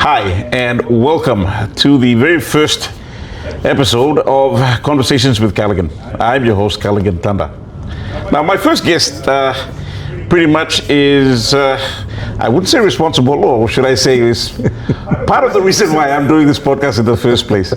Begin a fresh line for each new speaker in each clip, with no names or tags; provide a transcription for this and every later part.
Hi, and welcome to the very first episode of Conversations with Cullighan. I'm your host, Cullighan Tanda. Now, my first guest pretty much is, I wouldn't say responsible, or should I say is part of the reason why I'm doing this podcast in the first place.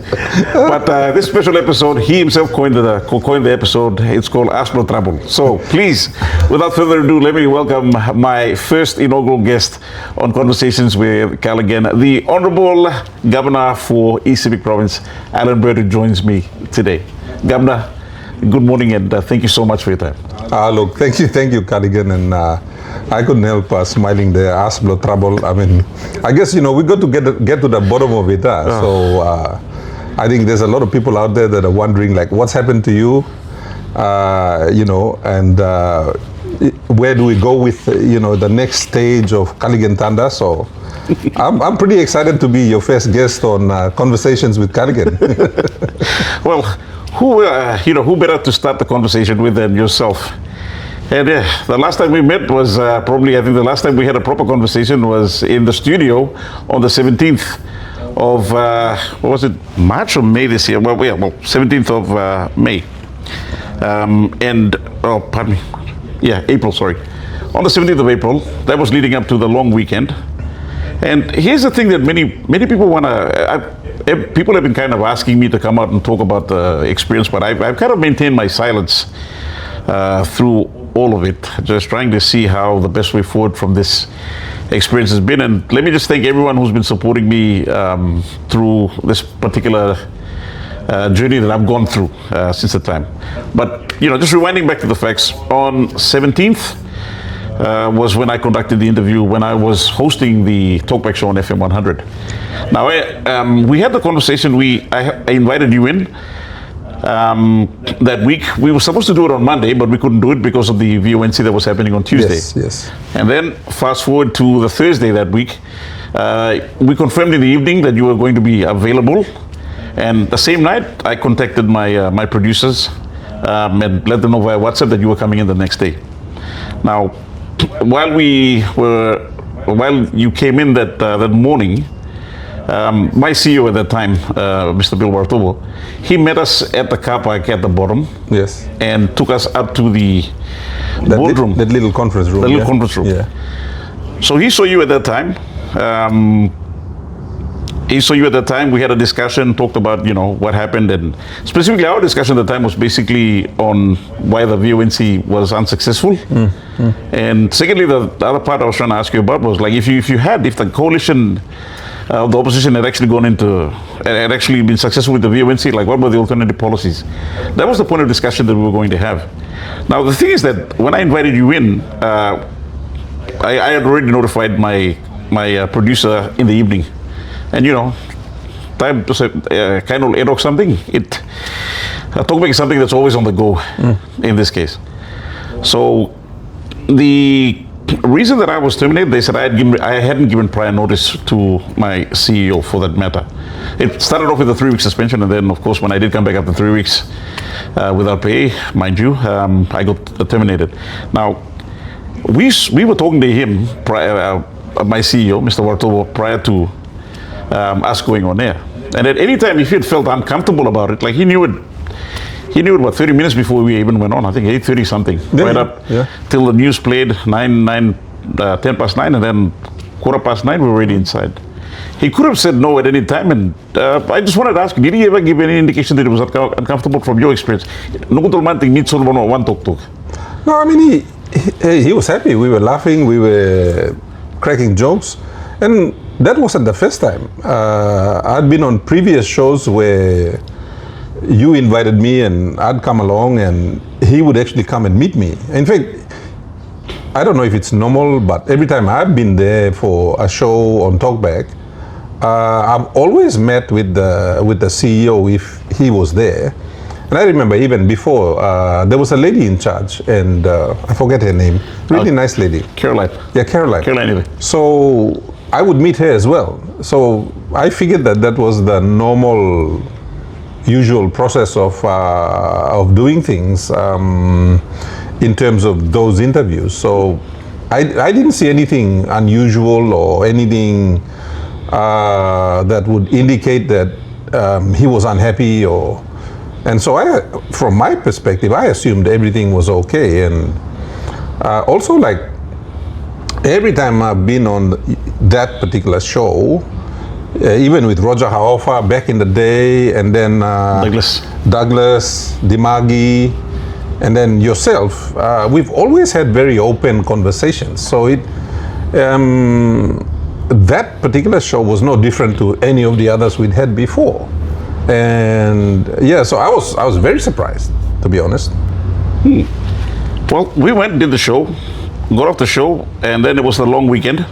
But this special episode, he himself coined the episode. It's called Blo Trabol. So please, without further ado, let me welcome my first inaugural guest on Conversations with Cullighan, the Honorable Governor for East Sepik Province, Allan Bird, who joins me today. Governor, good morning, and thank you so much for your time.
Look, thank you, Cullighan, and I couldn't help smiling there. Blo Trabol. I mean, I guess we got to get to the bottom of it. So I think there's a lot of people out there that are wondering, like, what's happened to you, and where do we go with the next stage of Cullighan Tanda? So I'm pretty excited to be your first guest on Conversations with Cullighan.
Well, who better to start the conversation with than yourself? And the last time we met was I think the last time we had a proper conversation was in the studio on the 17th of, what was it, March or May this year? Well, 17th of May. April, sorry. On the 17th of April, that was leading up to the long weekend. And here's the thing that many people want to, people have been kind of asking me to come out and talk about the experience, but I've kind of maintained my silence through all of it, just trying to see how the best way forward from this experience has been. And let me just thank everyone who's been supporting me through this particular journey that I've gone through since the time. But, just rewinding back to the facts, on 17th, was when I conducted the interview when I was hosting the Talkback Show on FM100. Now, we had the conversation. I invited you in that week. We were supposed to do it on Monday, but we couldn't do it because of the VONC that was happening on Tuesday.
Yes.
And then fast forward to the Thursday that week, we confirmed in the evening that you were going to be available. And the same night, I contacted my producers and let them know via WhatsApp that you were coming in the next day. Now, while you came in that morning, my CEO at that time, Mr. Blo Trabol, he met us at the car park at the bottom.
Yes.
And took us up to the boardroom.
That little conference room.
The little conference room.
Yeah.
So he saw you at that time. We had a discussion, talked about, what happened, and specifically our discussion at the time was basically on why the VONC was unsuccessful. And secondly, the other part I was trying to ask you about was, like, if the coalition, the opposition had actually been successful with the VONC, like, what were the alternative policies? That was the point of discussion that we were going to have. Now, the thing is that when I invited you in, I had already notified my producer in the evening. And time to say, kind of ad hoc something. Talkback is something that's always on the go in this case. So the reason that I was terminated, they said I hadn't given prior notice to my CEO for that matter. It started off with a 3-week suspension, and then, of course, when I did come back after 3 weeks without pay, mind you, I got terminated. Now, we were talking to him, my CEO, Mr. Wartovo, prior to us going on air. And at any time, if he had felt uncomfortable about it, like he knew it about 30 minutes before we even went on. I think 8:30 something, right up till the news played 10 past 9, and then 9:15 we were already inside. He could have said no at any time, and I just wanted to ask, did he ever give any indication that it was uncomfortable from your experience? No,
I mean, he was happy. We were laughing, we were cracking jokes, and that wasn't the first time. I'd been on previous shows where you invited me and I'd come along and he would actually come and meet me. In fact, I don't know if it's normal, but every time I've been there for a show on Talkback, I've always met with the CEO if he was there. And I remember even before, there was a lady in charge, and I forget her name, really nice lady.
Caroline.
Yeah, Caroline.
Caroline.
So I would meet her as well. So I figured that was the normal, usual process of doing things in terms of those interviews. So I didn't see anything unusual or anything that would indicate that he was unhappy, and so from my perspective, I assumed everything was okay. And also, like, every time I've been on that particular show, even with Roger Haofa back in the day, and then Douglas, Dimagi, and then yourself, we've always had very open conversations. So that particular show was no different to any of the others we'd had before. And yeah, so I was very surprised, to be honest.
Well, we went and did the show, got off the show, and then it was the long weekend.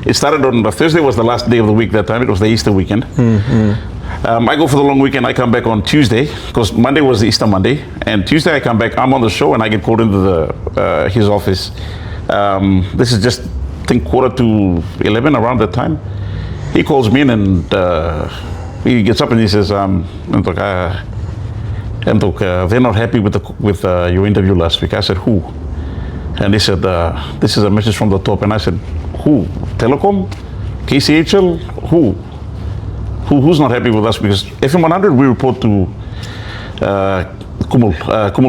It started on Thursday, was the last day of the week that time. It was the Easter weekend. I go for the long weekend. I come back on Tuesday, because Monday was the Easter Monday. And Tuesday I come back, I'm on the show, and I get called into his office. This is just, I think, 11:15, around that time. He calls me in, and he gets up and he says, they're not happy with your interview last week. I said, who? And they said, this is a message from the top. And I said, who? Telecom? KCHL? Who's not happy with us? Because FM100, we report to Kumul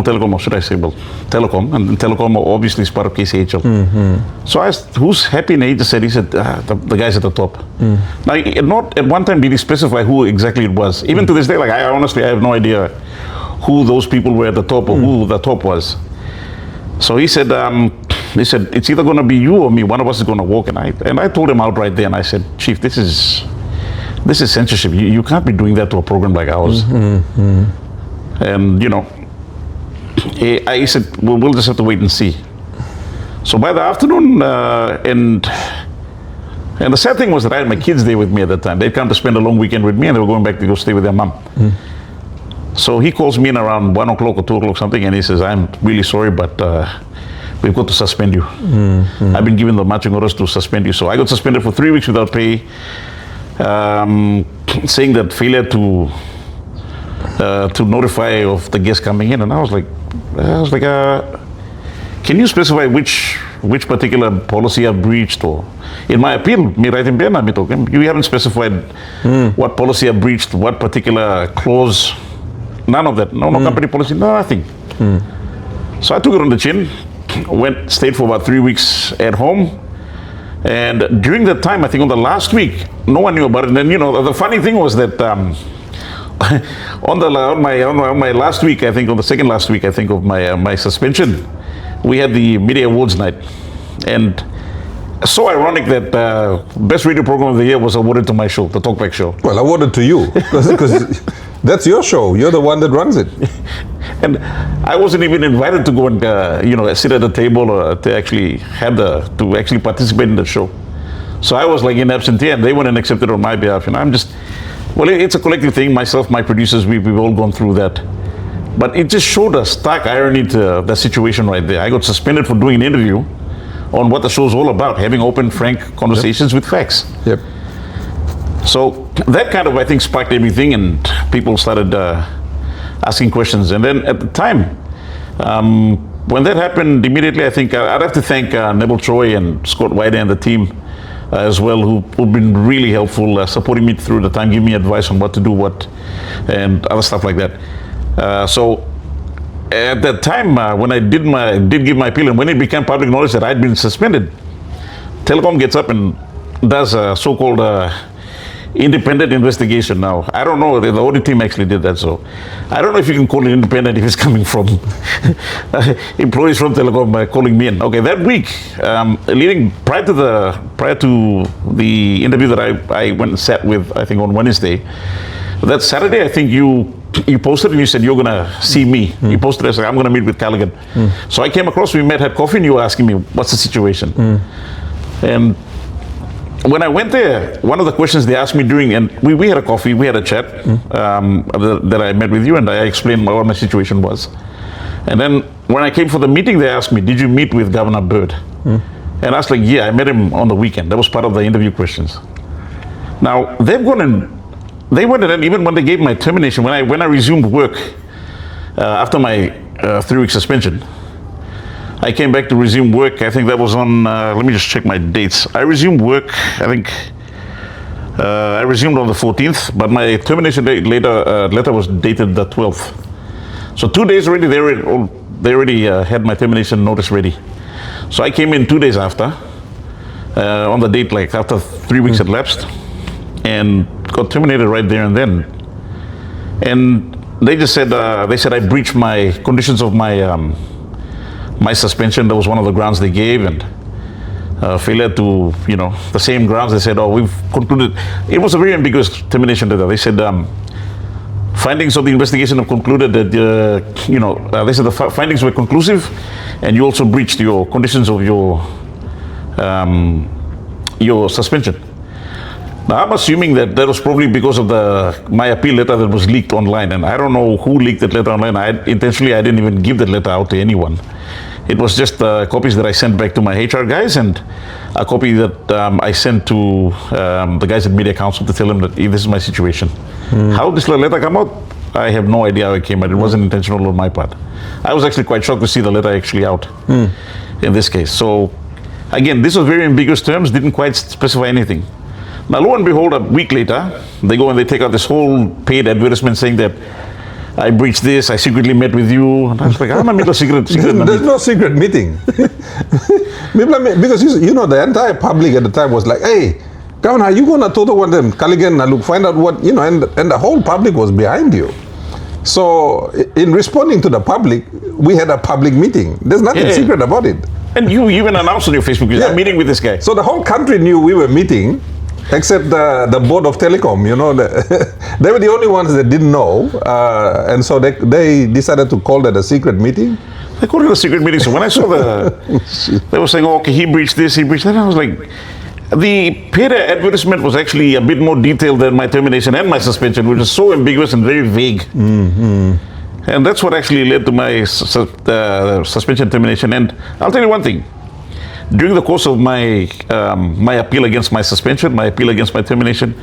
Telecom, or should I say, well, Telecom, and Telecom obviously is part of KCHL. So I asked, who's happy? And he said, the guys at the top. Now, not at one time did he specify who exactly it was. Even to this day, like, I honestly have no idea who those people were at the top, or who the top was. So he said, it's either going to be you or me. One of us is going to walk. And I told him outright there, and I said, Chief, this is censorship. You can't be doing that to a program like ours. And, I said, well, we'll just have to wait and see. So by the afternoon, and the sad thing was that I had my kids there with me at that time. They'd come to spend a long weekend with me, and they were going back to go stay with their mom. So he calls me in around 1 o'clock or 2 o'clock something, and he says, I'm really sorry, but we've got to suspend you. I've been given the marching orders to suspend you. So I got suspended for 3 weeks without pay, saying that failure to notify of the guests coming in. And I was like, can you specify which particular policy I breached? Or in my appeal, you haven't specified what policy I breached, what particular clause. None of that. No company policy, nothing. So I took it on the chin, stayed for about 3 weeks at home. And during that time, I think on the last week, no one knew about it. And then, the funny thing was that on my last week, I think, on the second last week, I think, of my suspension, we had the Media Awards night. And so ironic that Best Radio Program of the Year was awarded to my show, the Talkback Show.
Well, awarded to you, because that's your show. You're the one that runs it.
And I wasn't even invited to go and sit at the table or to actually participate in the show. So I was like in absentee, and they went and accepted on my behalf. And I'm just, it's a collective thing. Myself, my producers, we've all gone through that. But it just showed a stark irony to the situation right there. I got suspended for doing an interview on what the show's all about, having open, frank conversations with facts. So that kind of, I think, sparked everything, and people started asking questions. And then at the time, when that happened, immediately, I think I'd have to thank Neville Troy and Scott White and the team as well, who've been really helpful, supporting me through the time, giving me advice on what to do, and other stuff like that. So at that time, when I did give my appeal, and when it became public knowledge that I'd been suspended, Telecom gets up and does a so-called independent investigation. Now, I don't know, the audit team actually did that, so I don't know if you can call it independent if it's coming from employees from Telecom calling me in. Okay, that week, prior to the interview that I went and sat with, I think on Wednesday, that Saturday, I think you posted and you said you're gonna see me. You posted and said, I'm gonna meet with Cullighan. So I came across, we met, had coffee, and you were asking me, what's the situation? And when I went there, one of the questions they asked me and we had a coffee, we had a chat, that I met with you, and I explained what my situation was. And then when I came for the meeting, they asked me, did you meet with Governor Bird? And I was like, yeah, I met him on the weekend. That was part of the interview questions. Now, they went and even when they gave my termination, when I resumed work after my 3-week suspension, I came back to resume work. I think that was on, let me just check my dates. I resumed work, I think, I resumed on the 14th, but my termination letter was dated the 12th. So 2 days already, they already had my termination notice ready. So I came in 2 days after, on the date, like after 3 weeks had lapsed, and got terminated right there and then. And they just said, I breached my conditions of my my suspension. That was one of the grounds they gave, and failure to, the same grounds. They said, we've concluded. It was a very ambiguous termination letter. They said, findings of the investigation have concluded that, they said the findings were conclusive, and you also breached your conditions of your suspension. Now, I'm assuming that was probably because of my appeal letter that was leaked online, and I don't know who leaked that letter online. I didn't even give that letter out to anyone. It was just copies that I sent back to my HR guys, and a copy that I sent to the guys at Media Council to tell them that this is my situation. How this letter come out, I have no idea how it came out. It wasn't intentional on my part. I was actually quite shocked to see the letter actually out in this case. So, again, this was very ambiguous terms, didn't quite specify anything. Now, lo and behold, a week later, they go and they take out this whole paid advertisement saying that I breached this, I secretly met with you. And I was like, I'm not a secret.
There's no secret meeting. Because, the entire public at the time was like, hey, Governor, are you going to talk to them, Cullighan, and look, find out what, and the whole public was behind you. So, in responding to the public, we had a public meeting. There's nothing secret about it.
And you even announced on your Facebook page, I'm meeting with this guy.
So the whole country knew we were meeting, except the board of telecom, they were the only ones that didn't know, and so they decided to call that a secret meeting.
They called it a secret meeting. So when I saw they were saying, okay, he breached this, he breached that, I was like, the paid advertisement was actually a bit more detailed than my termination and my suspension, which is so ambiguous and very vague. And that's what actually led to my suspension, termination. And I'll tell you one thing. During the course of my appeal against my suspension, my appeal against my termination,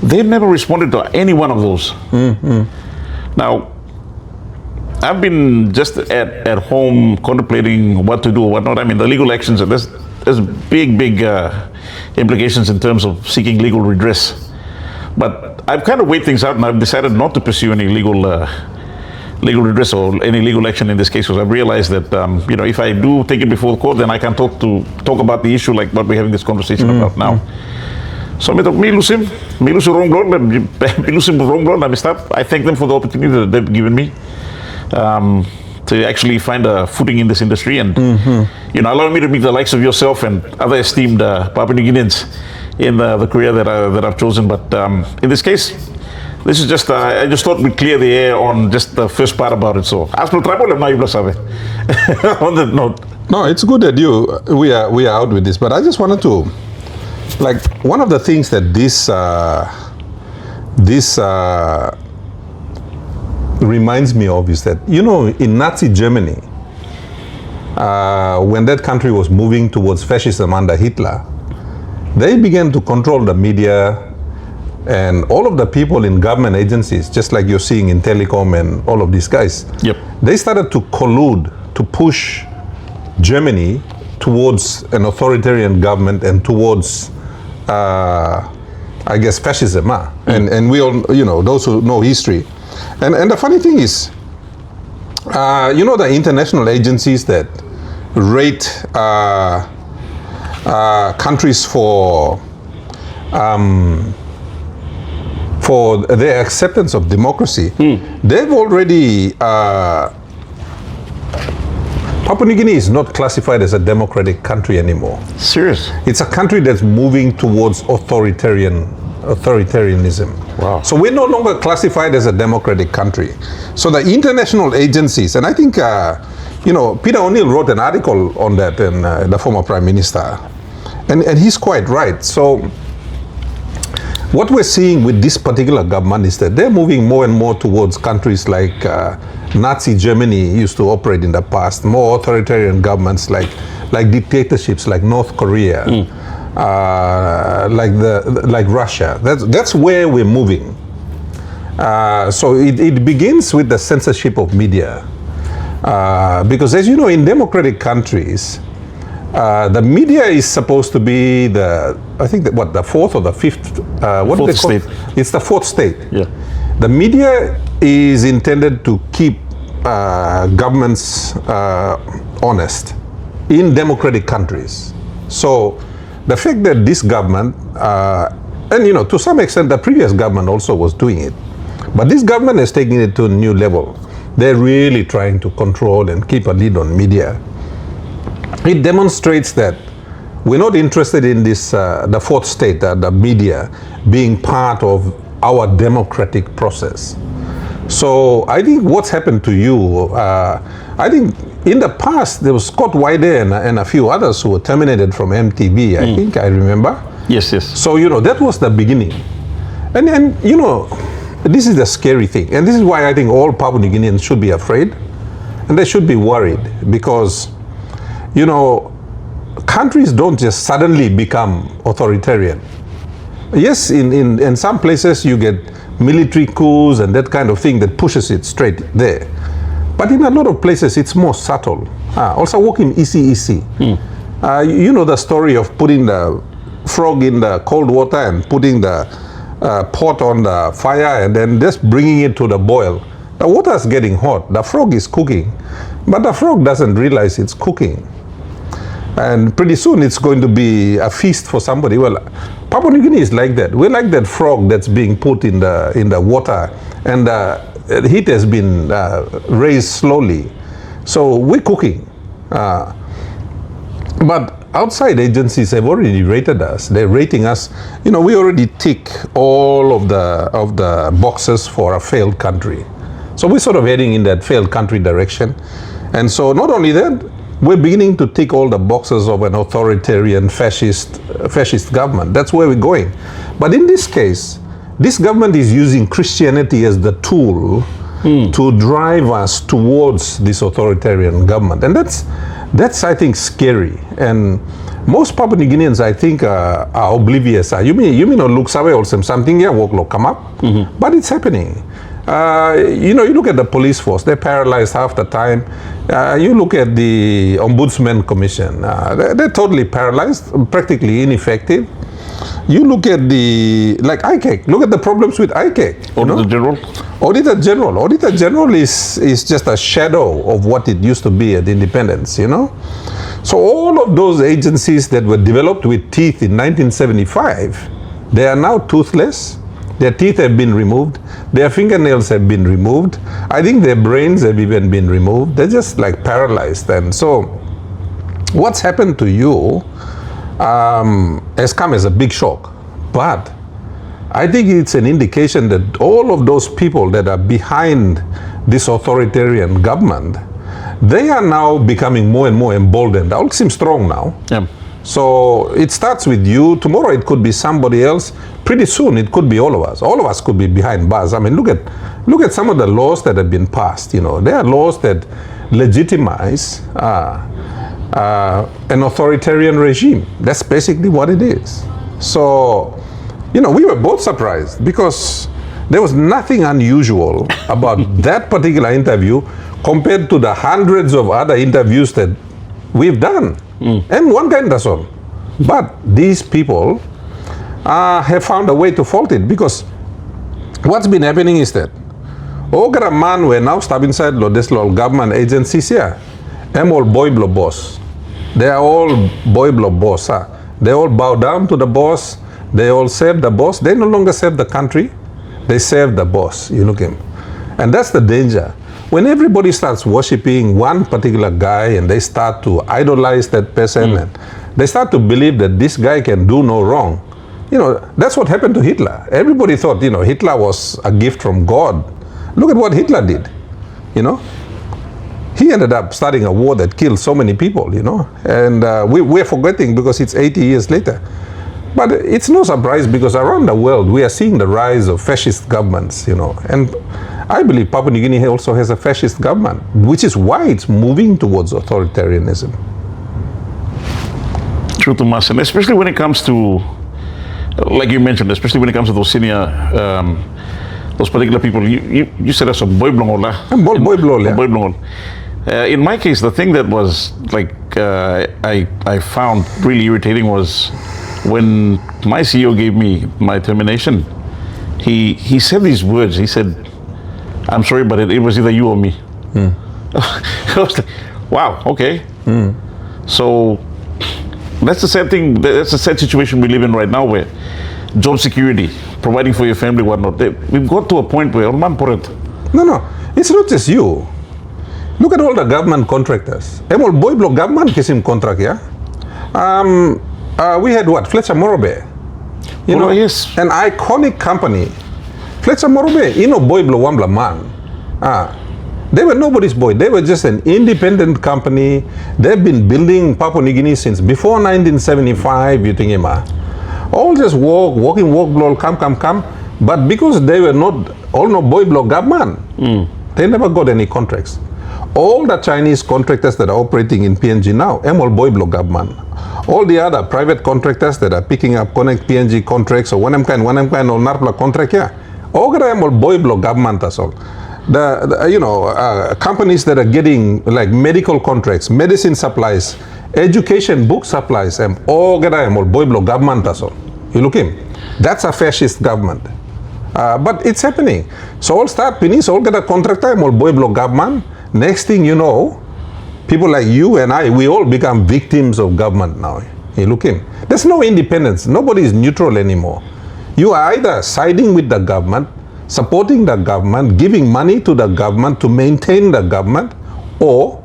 they've never responded to any one of those. Now, I've been just at home contemplating what to do or whatnot. I mean, the legal actions, there's big implications in terms of seeking legal redress. But I've kind of weighed things out, and I've decided not to pursue any legal redress or any legal action in this case, because I've realized that if I do take it before the court, then I can talk about the issue like what we're having this conversation about now. So I thank them for the opportunity that they've given me to actually find a footing in this industry, and allow me to meet the likes of yourself and other esteemed Papua New Guineans in the career that I've chosen. But in this case, this is just, I just thought we'd clear the air on just the first part about it. So, Blo Trabol, on that note.
No, it's good that we are out with this, but I just wanted to, one of the things that this reminds me of is that, in Nazi Germany, when that country was moving towards fascism under Hitler, they began to control the media, and all of the people in government agencies, just like you're seeing in telecom and all of these guys, they started to collude to push Germany towards an authoritarian government and towards, fascism. And we all, those who know history. And the funny thing is, the international agencies that rate countries for their acceptance of democracy, they've already, Papua New Guinea is not classified as a democratic country anymore.
Serious?
It's a country that's moving towards authoritarianism.
Wow.
So we're no longer classified as a democratic country. So the international agencies, and I think, Peter O'Neill wrote an article on that, and the former Prime Minister, and he's quite right. So what we're seeing with this particular government is that they're moving more and more towards countries like Nazi Germany used to operate in the past, more authoritarian governments like dictatorships like North Korea, like Russia. That's where we're moving. So it begins with the censorship of media, because as you know, in democratic countries, the media is supposed to be the fourth or the fifth what do they
Fourth
call it?
state.
It's the fourth state.
Yeah.
The media is intended to keep governments honest in democratic countries. So the fact that this government, and you know, to some extent the previous government also was doing it, but this government is taking it to a new level. They're really trying to control and keep a lead on media. It demonstrates that we're not interested in this, the fourth state, the media, being part of our democratic process. So I think what's happened to you, I think in the past there was Scott Wyder and a few others who were terminated from MTV, I think I remember.
Yes, yes.
So, you know, that was the beginning. And you know, this is the scary thing. And this is why I think all Papua New Guineans should be afraid and they should be worried because, you know, countries don't just suddenly become authoritarian. Yes, in some places you get military coups and that kind of thing that pushes it straight there. But in a lot of places it's more subtle. Also working easy. You know the story of putting the frog in the cold water and putting the pot on the fire and then just bringing it to the boil. The water is getting hot, the frog is cooking, but the frog doesn't realize it's cooking. And pretty soon it's going to be a feast for somebody. Well, Papua New Guinea is like that. We're like that frog that's being put in the water and the heat has been raised slowly. So we're cooking. But outside agencies have already rated us. They're rating us. You know, we already tick all of the boxes for a failed country. So we're sort of heading in that failed country direction. And so not only that, we're beginning to tick all the boxes of an authoritarian fascist government. That's where we're going. But in this case, this government is using Christianity as the tool to drive us towards this authoritarian government. And that's I think scary. And most Papua New Guineans I think are oblivious. You may not look something here will come up, but it's happening. You know, you look at the police force, they're paralyzed half the time. You look at the Ombudsman Commission, they're totally paralyzed, practically ineffective. You look at like ICAC, look at the problems with ICAC. Auditor General is just a shadow of what it used to be at independence, you know. So all of those agencies that were developed with teeth in 1975, they are now toothless. Their teeth have been removed. Their fingernails have been removed. I think their brains have even been removed. They're just like paralyzed. And so what's happened to you has come as a big shock. But I think it's an indication that all of those people that are behind this authoritarian government, they are now becoming more and more emboldened. They all seem strong now.
Yeah.
So it starts with you. Tomorrow it could be somebody else. Pretty soon it could be all of us. All of us could be behind bars. I mean, look at some of the laws that have been passed. You know, there are laws that legitimize an authoritarian regime. That's basically what it is. So, you know, we were both surprised because there was nothing unusual about that particular interview compared to the hundreds of other interviews that we've done. And one kind does all. But these people have found a way to fault it because what's been happening is that Ogara man we now stop inside this little government agencies here. I'm all boy blo boss. They are all boy blo boss. They all bow down to the boss. They all serve the boss. They no longer serve the country. They serve the boss. You look at him. And that's the danger. When everybody starts worshipping one particular guy and they start to idolize that person and they start to believe that this guy can do no wrong, you know, that's what happened to Hitler. Everybody thought, you know, Hitler was a gift from God. Look at what Hitler did, you know. He ended up starting a war that killed so many people, you know. And we're forgetting because it's 80 years later. But it's no surprise because around the world we are seeing the rise of fascist governments, you know. And I believe Papua New Guinea also has a fascist government, which is why it's moving towards authoritarianism.
True to mass, and especially when it comes to, like you mentioned, especially when it comes to those senior, those particular people. You said that's a boy blongol. In my case, the thing that was like I found really irritating was when my CEO gave me my termination, he said these words. He said, "I'm sorry, but it was either you or me." I was like, wow, okay. So that's the sad thing. That's the sad situation we live in right now, where job security, providing for your family, whatnot. We've got to a point where
No, it's not just you. Look at all the government contractors. Emol boy block government kisim contract, yeah. We had what? Fletcher Morobe. You know,
yes,
an iconic company. Fletcher Morobe, you know, boy blow wambla man. They were nobody's boy. They were just an independent company. They've been building Papua New Guinea since before 1975. You think, all just walk blow, come. But because they were not all no boy blow government, they never got any contracts. All the Chinese contractors that are operating in PNG now, all boy blow government. All the other private contractors that are picking up connect PNG contracts or one kind or NARPLA contract, all all boy blow government as all. The companies that are getting like medical contracts, medicine supplies, education book supplies, all boy blow government as all. You look in, that's a fascist government. But it's happening. So all start finish, all get a contractor, all boy blow government. Next thing you know, people like you and I, we all become victims of government now. You look in. There's no independence. Nobody is neutral anymore. You are either siding with the government, supporting the government, giving money to the government to maintain the government, or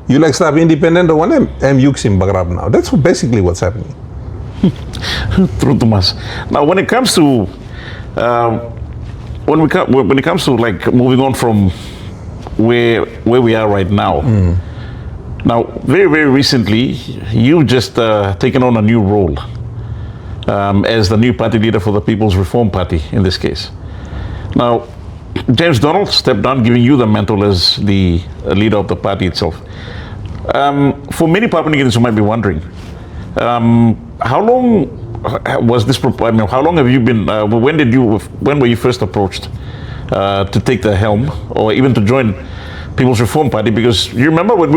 you like start independent or one yuxim bagrab now. That's basically what's happening.
True, Thomas. Now, when it comes to when it comes to like moving on from where we are right now. Now, very, very recently, you just taken on a new role as the new party leader for the People's Reform Party in this case. Now, James Donald stepped down, giving you the mantle as the leader of the party itself. For many Papua New Guineans who might be wondering, how long was this? How long have you been? When were you first approached to take the helm, or even to join People's Reform Party? Because you remember when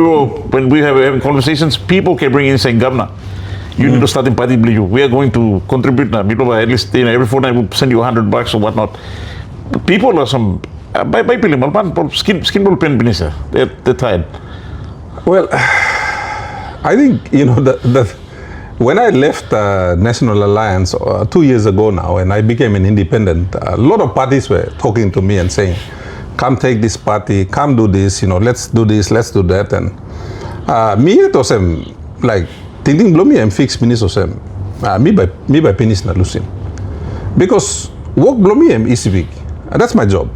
we were having conversations, people kept bringing in saying, "Governor, you need to start in party. We are going to contribute now. At least every fortnight we'll send you $100 or whatnot." People are some skin will pen they're tired.
Well, I think when I left National Alliance 2 years ago now, and I became an independent, a lot of parties were talking to me and saying, "Come take this party, come do this, let's do this, let's do that." And me it was like thinking blow me and fix ministers me by penis na lusin. Because work blow me and East Sepik. That's my job.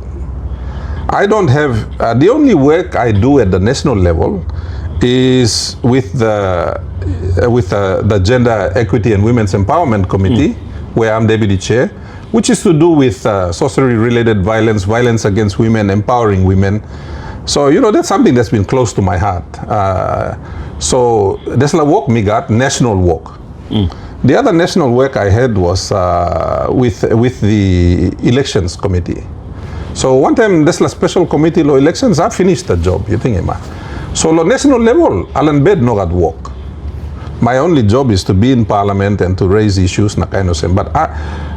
I don't have the only work I do at the national level is with the Gender Equity and Women's Empowerment Committee, where I'm deputy chair, which is to do with socially related violence, violence against women, empowering women. So that's something that's been close to my heart. So that's the work me got, national work. The other national work I had was with the elections committee. So one time there's a special committee law elections, I finished the job, you think, so on national level, Allan Bird no got work. My only job is to be in parliament and to raise issues, but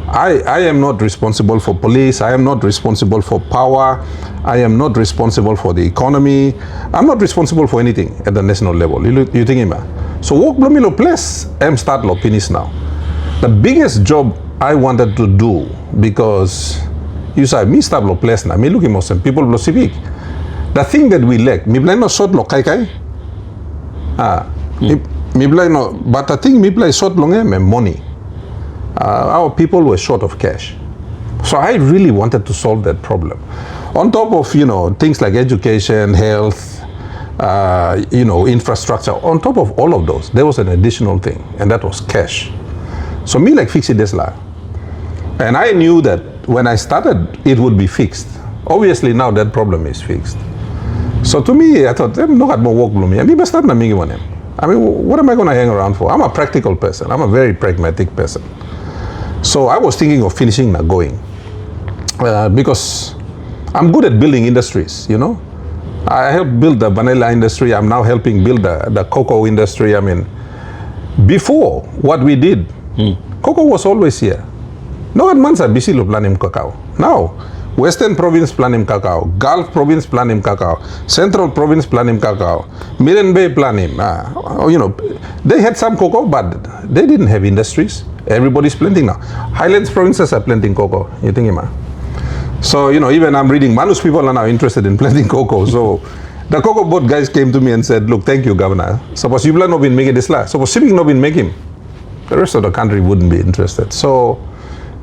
I am not responsible for police, I am not responsible for power, I am not responsible for the economy, I'm not responsible for anything at the national level. You think, so work blomilo place, I'm start lo finish now. The biggest job I wanted to do, because you say me start lo place now, me looking most people lo civic. The thing that we lack, me blame no short lo kai. Me blame no, but the thing me play short long money. Our people were short of cash. So I really wanted to solve that problem. On top of, things like education, health, infrastructure, on top of all of those, there was an additional thing, and that was cash. So me like fix it this la. And I knew that when I started, it would be fixed. Obviously now that problem is fixed. So to me, I thought, no got more work bloom. I mean, what am I going to hang around for? I'm a practical person. I'm a very pragmatic person. So I was thinking of finishing now going. Because I'm good at building industries, I helped build the vanilla industry. I'm now helping build the cocoa industry. Before, what we did Cocoa was always here. No mansa busy lo planim cacao. Now, Western Province planim cacao, Gulf Province planim cacao, Central Province planim cacao, Miren Bay planim. They had some cocoa, but they didn't have industries. Everybody's planting now. Highlands provinces are planting cocoa. You think, ma? So, even I'm reading, Manus people are now interested in planting cocoa. So, the cocoa board guys came to me and said, look, thank you, Governor. Suppose you plan not been making this la. Suppose Sepik not been making, the rest of the country wouldn't be interested. So,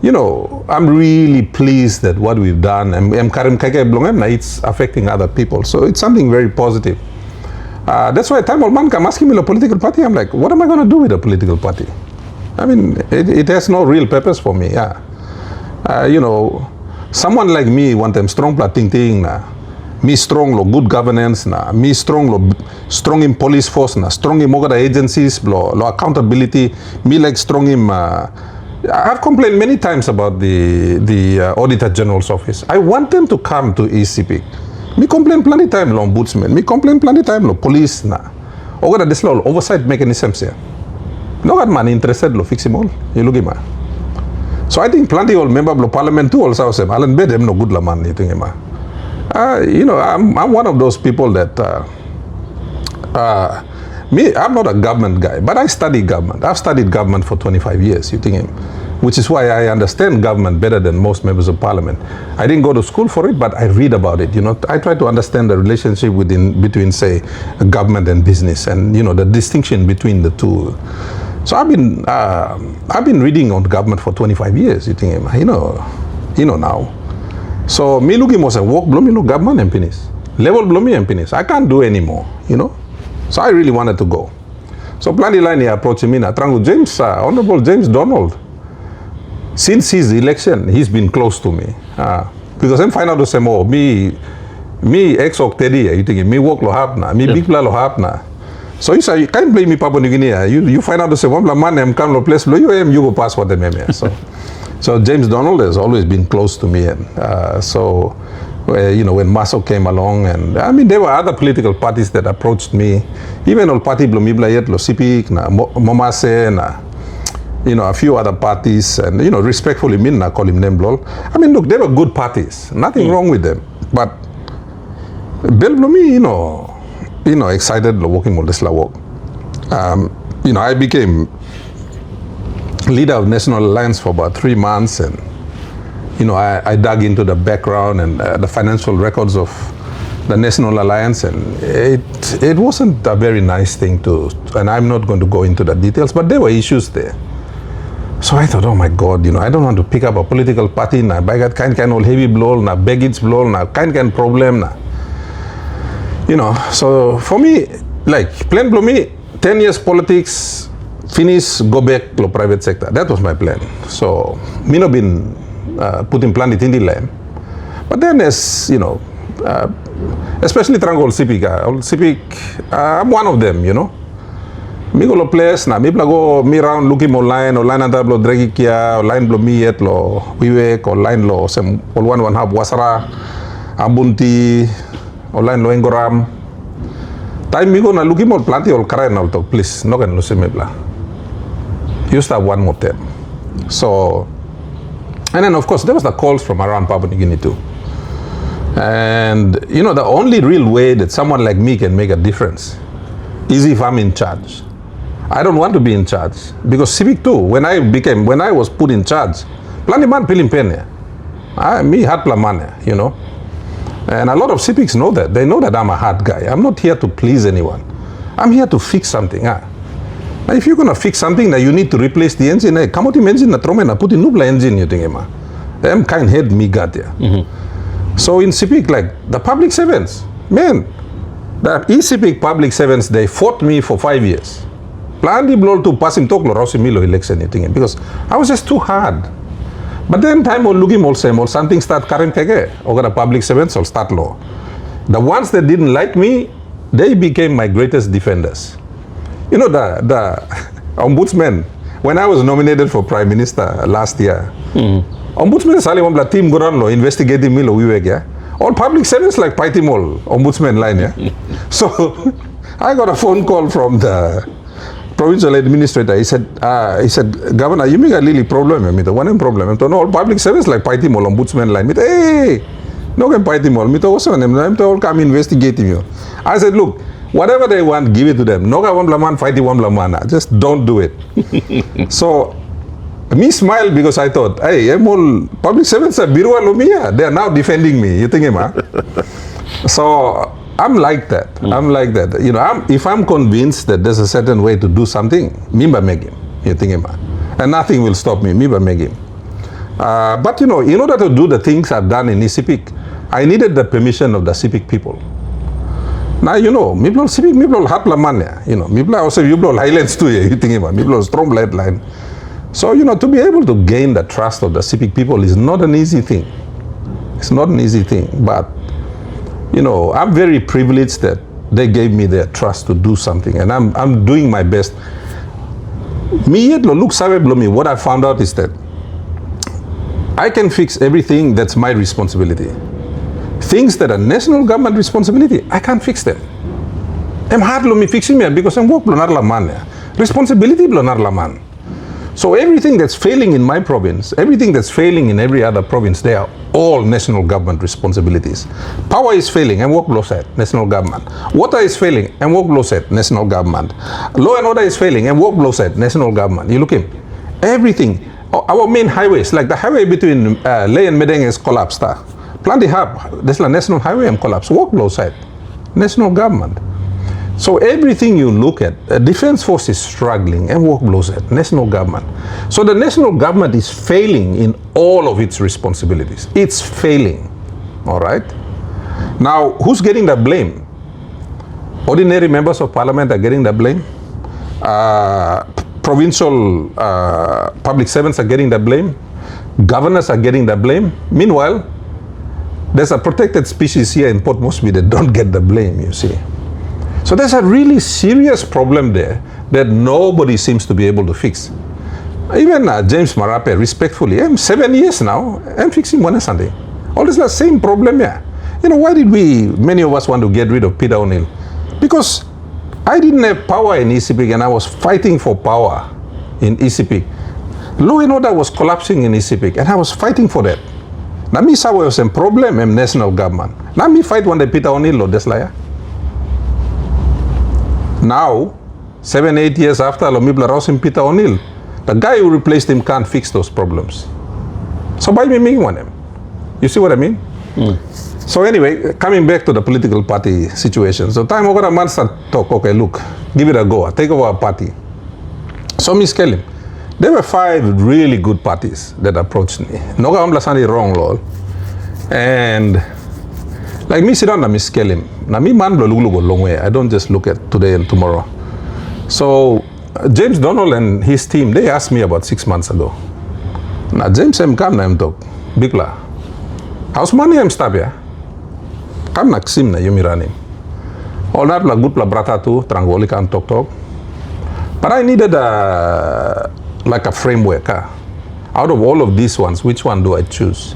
I'm really pleased that what we've done, and it's affecting other people. So, it's something very positive. That's why time old man come asking me a political party. I'm like, what am I going to do with a political party? I mean, it has no real purpose for me. Yeah. Someone like me want them strong ting me strong lo good governance me strong in police force strong in other agencies lo accountability, me like strong in I've complained many times about the Auditor General's office. I want them to come to East Sepik. Me complain plenty time lo ombudsman, me complain plenty time lo police Ogada this law oversight mechanisms here. No got man interested lo fix him all. You look him. So I think plenty of member of parliament too also say Allan Bird no good la man you think him. I'm one of those people that I'm not a government guy, but I study government. I've studied government for 25 years, you think him, which is why I understand government better than most members of parliament. I didn't go to school for it, but I read about it. I try to understand the relationship between say government and business, and the distinction between the two. So I've been reading on government for 25 years. You think, now. So me looking was a work blow me look government and finish. Level blow me and finish. I can't do anymore. So I really wanted to go. So plenty line he approached me na Trango James, Honorable James Donald. Since his election, he's been close to me. Because I'm find out the same me ex-oc tedi, you think me work lo hapna, me big pla lo hapna. So you say you can't blame me Papua New Guinea. You find out the same one man am come lo place lo you go pass what them here. So James Donald has always been close to me, and when Maso came along, and I mean there were other political parties that approached me, even all party blo miblayet lo Sepik na Momase na a few other parties, and respectfully mean na call him name blol. I mean look, they were good parties, nothing wrong with them, but Bel blo me excited lo working on this la work. I became leader of National Alliance for about 3 months, and I dug into the background and the financial records of the National Alliance, and it wasn't a very nice thing to, and I'm not going to go into the details, but there were issues there. So I thought, oh my God, I don't want to pick up a political party na bagat kind old heavy blow na baggage blow na kind problem na. So for me, like plan blow me 10 years politics, finish, go back to private sector. That was my plan. So me no been putting plan it in the land. But then as especially Trango Sepik, I'm one of them, Me go lo place na me go me round looking online anda blo dragi kia online blo mi et lo wiwek online lo sem all one half wasara abunti online lo engoram time me go na looking more plenty all kara na to please no can lo semebla you start one more term. So and then of course there was the calls from around Papua New Guinea too, and the only real way that someone like me can make a difference is if I'm in charge. I don't want to be in charge, because Sepik too, when I was put in charge, plani man pilim pene. Me hard plamane, And a lot of Sepiks know that. They know that I'm a hard guy. I'm not here to please anyone. I'm here to fix something. Now if you're gonna fix something, now you need to replace the engine. Come out the engine na trome na put in nubla engine, you think them kind head me got there. So in Sepik, like the public servants, man, the East Sepik public servants, they fought me for 5 years. Plan the blow to pass him talk lo Milo election because I was just too hard. But then time will look him all same or something start current kege or the public servants will start law. The ones that didn't like me, they became my greatest defenders. The ombudsman, when I was nominated for Prime Minister last year, ombudsman sali wambla team goran lo investigating me lo wiwek. All public servants like Paitimol ombudsman line. So I got a phone call from the provincial administrator, he said, Governor, you make a really problem. I mean, the one problem. And all public service like Paiti Mol, ombudsman line. Hey, no can Paiti Mol. Me to also them all come investigate you. I said, look, whatever they want, give it to them. No one blaman, fight one blamana. Just don't do it. So me smiled because I thought, hey, all public servants are Birua Lumia. They are now defending me. You think, So I'm like that. I'm like that. You know, if I'm convinced that there's a certain way to do something, Mimba make him. You think, and nothing will stop me. Mimba make him. But you know, in order to do the things I've done in East Sepik, I needed the permission of the Sepik people. Now you know, Miblo Sepik, Miblo Hatlamania. You know, Miblo also Miblo Highlands too. You think, Miblo strong light line. So you know, to be able to gain the trust of the Sepik people is not an easy thing. It's not an easy thing, but you know, I'm very privileged that they gave me their trust to do something, and I'm doing my best. What I found out is that I can fix everything that's my responsibility. Things that are national government responsibility, I can't fix them. I'm hard me fixing me because I'm work blonar laman. Responsibility blonar laman. So everything that's failing in my province, everything that's failing in every other province, they are all national government responsibilities. Power is failing, and work below said, national government. Water is failing, and work below said, national government. Law and order is failing, and work below said, national government. You look in, everything. Our main highways, like the highway between Ley and Medeng is collapsed. Plan the hub, there's a national highway and collapse. Work below said, national government. So everything you look at, defense force is struggling, and work blows at national government. So the national government is failing in all of its responsibilities. It's failing, all right? Now, who's getting the blame? Ordinary members of parliament are getting the blame. Provincial public servants are getting the blame. Governors are getting the blame. Meanwhile, there's a protected species here in Port Moresby that don't get the blame, you see. So there's a really serious problem there that nobody seems to be able to fix. Even James Marape, respectfully, I'm 7 years now, I'm fixing one Sunday. All this is the same problem here. You know, why did many of us want to get rid of Peter O'Neill? Because I didn't have power in East Sepik, and I was fighting for power in East Sepik. Law and order was collapsing in East Sepik, and I was fighting for that. Now me saw was a problem in national government. Now me fight one day Peter O'Neill or Deslaya. Now, 7-8 years after Lomibla Rosim Peter O'Neill, the guy who replaced him can't fix those problems. So by me making one of them. You see what I mean? So anyway, coming back to the political party situation. So time over a month start talk, okay, look, give it a go, take over a party. So Miss Kelly, there were 5 really good parties that approached me. Noga Amlasani wrong lol. And like me sit down and Miss Kelly. Now me man look a long way. I don't just look at today and tomorrow. So James Donald and his team, they asked me about 6 months ago. Now James M come na em talk. Bigla. How's money I'm stab ya? Come na ksim na yumiranim. All that la good la brata too, trangoli can talk. But I needed like a framework. Out of all of these ones, which one do I choose?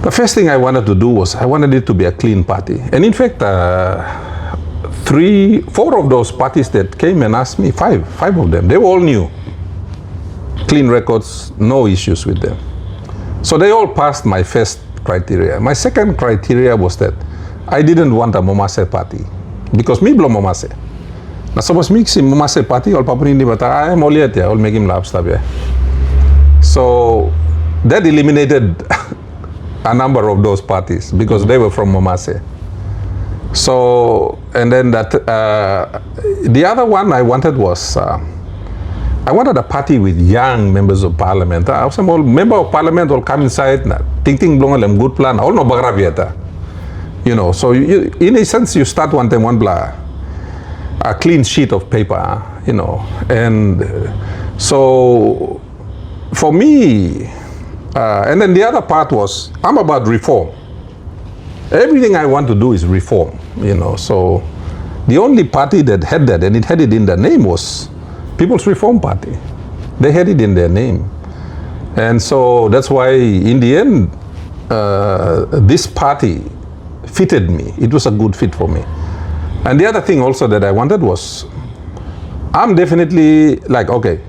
The first thing I wanted to do was I wanted it to be a clean party. And in fact, 4 of those parties that came and asked me, 5 of them, they were all new. Clean records, no issues with them. So they all passed my first criteria. My second criteria was that I didn't want a Momase party. Because me blow Momase. Now suppose me si Momase party, all papuni ni bata, I am all yet, all make him laugh, stab. So that eliminated a number of those parties because they were from Momase. So, and then that, the other one I wanted was, I wanted a party with young members of parliament. Some old member of parliament will come inside, thinking blongal good plan, all no bagravieta. You know, so you, in a sense, you start one time, a clean sheet of paper, you know. And so for me, and then the other part was, I'm about reform. Everything I want to do is reform, you know. So the only party that had that, and it had it in the name, was People's Reform Party. They had it in their name. And so that's why in the end, this party fitted me. It was a good fit for me. And the other thing also that I wanted was I'm definitely like, okay,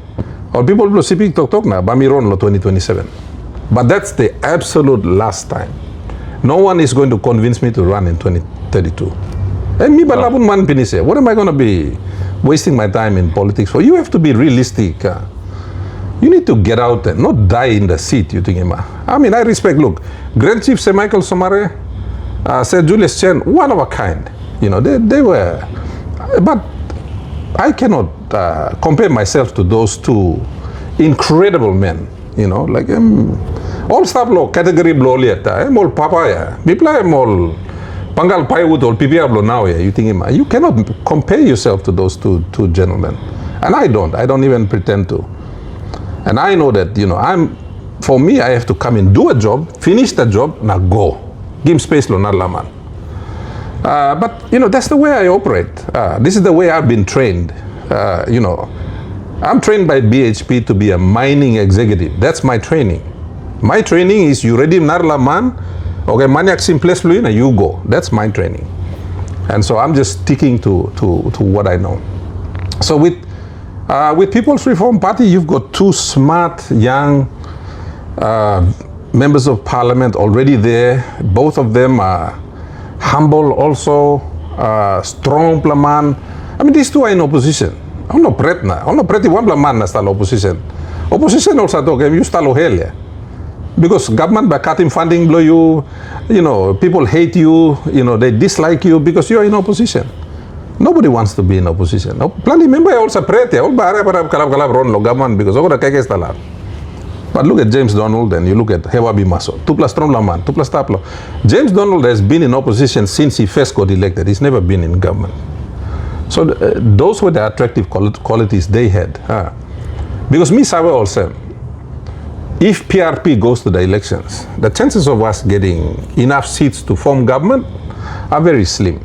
all people Blo Sepik talk na, Bamiron lo 2027. But that's the absolute last time. No one is going to convince me to run in 2032. And me balabun man pinise. What am I going to be wasting my time in politics for? You have to be realistic. You need to get out and not die in the seat, you think, Emma. I mean, I respect, look, Grand Chief Sir Michael Somare, Sir Julius Chen, one of a kind. You know, they were, but I cannot compare myself to those two incredible men, you know, like all staff law category blow liata, all papaya, people all pangal paiwood or PPR blow now, you think, you cannot compare yourself to those two gentlemen. And I don't even pretend to. And I know that, you know, for me, I have to come in, do a job, finish the job, now go. Give space lo narlaman. But, you know, that's the way I operate. This is the way I've been trained. You know, I'm trained by BHP to be a mining executive. That's my training. My training is you ready narlaman, okay, maniac simples luina, you go. That's my training. And so I'm just sticking to what I know. So with People's Reform Party, you've got two smart, young members of parliament already there. Both of them are humble also, strong plaman. I mean, these two are in opposition. I'm not pretna. I'm not pretty one plaman na style opposition. Opposition also talk, you style hell. Because government by cutting funding blow you know, people hate you, you know, they dislike you because you're in opposition. Nobody wants to be in opposition. Plenty member also prete, all bara kalab ron lo government because ogo da keke stala. But look at James Donald and you look at Hewa Bimaso, 2 plus Trom Laman, 2 plus Taplo. James Donald has been in opposition since he first got elected. He's never been in government. So those were the attractive qualities they had. Because me sabe also, if PRP goes to the elections, the chances of us getting enough seats to form government are very slim.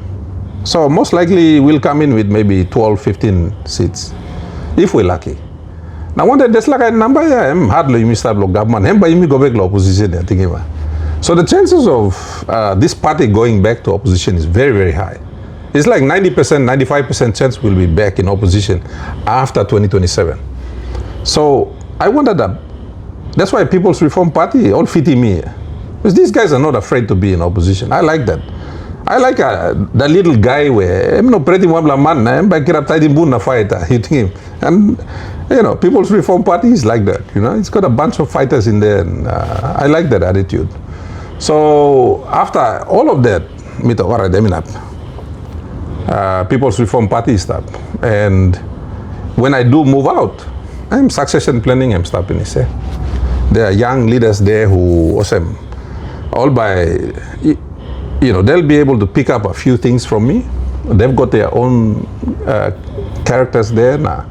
So most likely we'll come in with maybe 12, 15 seats, if we're lucky. Now one day there's like a number, I'm hardly Mr. government, I'm by me go back to opposition. So the chances of this party going back to opposition is very, very high. It's like 90%, 95% chance we'll be back in opposition after 2027. So I wondered that. That's why People's Reform Party all fit in me. Because these guys are not afraid to be in opposition. I like that. I like the little guy where I'm not pretty one man, I'm back up tight in Buna fighter, hitting him. And you know, People's Reform Party is like that, you know, it's got a bunch of fighters in there, and I like that attitude. So after all of that, People's Reform Party stop. And when I do move out, I'm succession planning, I'm stopping it. There are young leaders there who awesome, all by, you know, they'll be able to pick up a few things from me. They've got their own characters there now.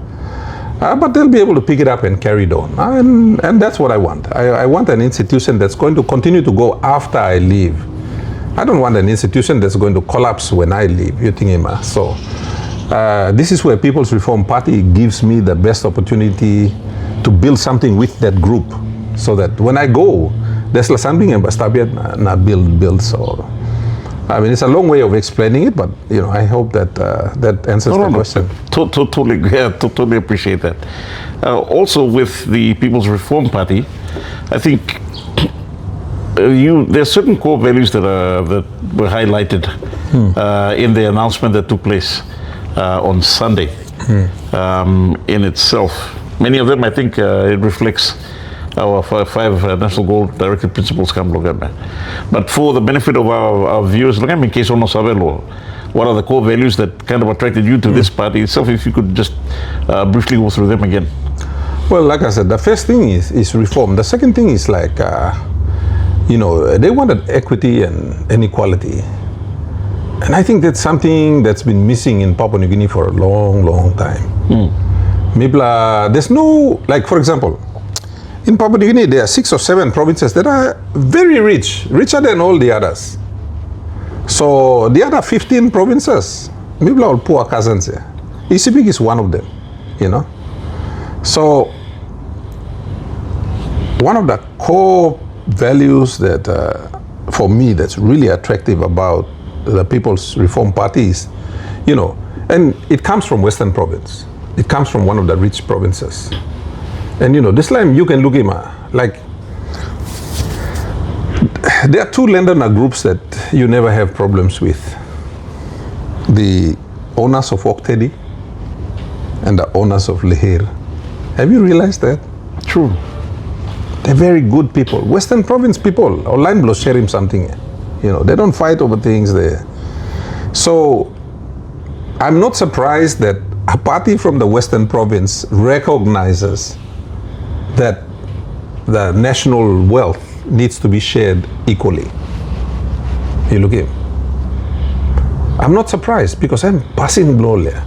But they'll be able to pick it up and carry it on. And that's what I want. I want an institution that's going to continue to go after I leave. I don't want an institution that's going to collapse when I leave. You think, Emma? So this is where People's Reform Party gives me the best opportunity to build something with that group, so that when I go, there's something and build. So I mean, it's a long way of explaining it, but you know, I hope that that answers the question.
Totally appreciate that. Also, with the People's Reform Party, I think there's certain core values that were highlighted in the announcement that took place on Sunday. In itself, many of them, I think, it reflects our five national goal-directed principles. But for the benefit of our viewers, in case of what are the core values that kind of attracted you to this party itself? If you could just briefly go through them again.
Well, like I said, the first thing is reform. The second thing is like, you know, they wanted equity and inequality. And I think that's something that's been missing in Papua New Guinea for a long, long time. There's no, like for example, in Papua New Guinea, there are 6 or 7 provinces that are very rich, richer than all the others. So the other 15 provinces, people are all poor cousins here. East Sepik is one of them, you know. So one of the core values that, for me, that's really attractive about the People's Reform Party is, you know, and it comes from Western Province. It comes from one of the rich provinces. And this time you can look him like, there are two landowner groups that you never have problems with. The owners of Oktedi and the owners of Lehir. Have you realized that?
True.
They're very good people. Western Province people, or line Blo share him something. They don't fight over things there. So I'm not surprised that a party from the Western Province recognizes that the national wealth needs to be shared equally. You look at him. I'm not surprised because I'm passing Blo there.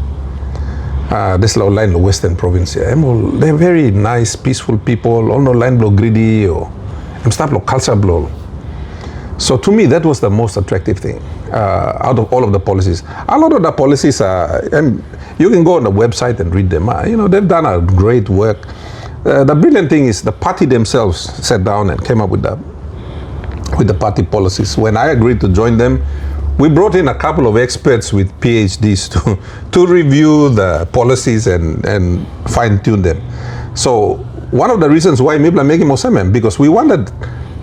This line in the Western Province here. They're very nice, peaceful people. All no line Blo greedy or I'm start Blo culture Blo. So to me, that was the most attractive thing out of all of the policies. A lot of the policies are, and you can go on the website and read them. They've done a great work. The brilliant thing is the party themselves sat down and came up with the party policies. When I agreed to join them, we brought in a couple of experts with PhDs to review the policies and fine-tune them. So one of the reasons why Mibla making Mosemen, because we wanted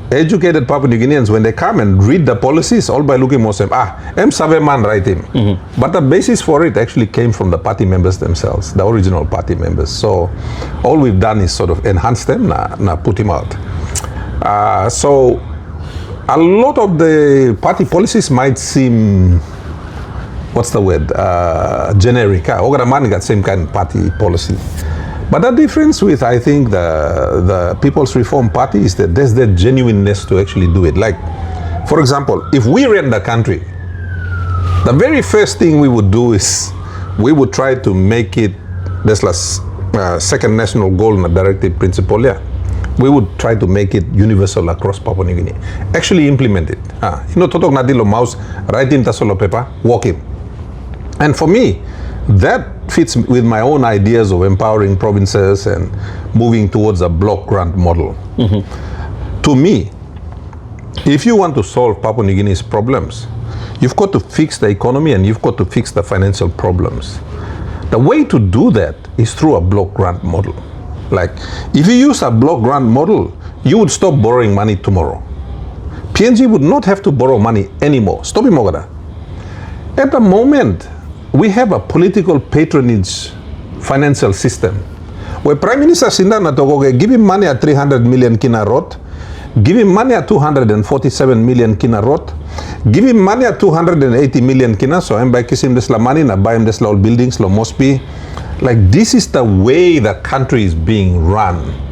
educated Papua New Guineans, when they come and read the policies, all by looking Mosem, M. Saveman write him. Mm-hmm. But the basis for it actually came from the party members themselves, the original party members. So all we've done is sort of enhance them, put him out. So a lot of the party policies might seem, what's the word, generic. Ogaraman got same kind of party policy. But the difference with, I think, the People's Reform Party is that there's that genuineness to actually do it. Like, for example, if we ran the country, the very first thing we would do is we would try to make it, this second national goal in the directive principle, we would try to make it universal across Papua New Guinea. Actually implement it. Totok nadilo mouse, write in tasolo paper, walk in. And for me, that fits with my own ideas of empowering provinces and moving towards a block grant model. Mm-hmm. To me, if you want to solve Papua New Guinea's problems, you've got to fix the economy and you've got to fix the financial problems. The way to do that is through a block grant model. Like, if you use a block grant model, you would stop borrowing money tomorrow. PNG would not have to borrow money anymore. Stop it, Mogada. At the moment, we have a political patronage financial system where Prime Minister Sinda Natogoge give him money at 300 million kina rot, give him money at 247 million kina rot, give him money at 280 million kina, so I'm by kissing this la money, na buy him this la buildings, la mospi. Like, this is the way the country is being run.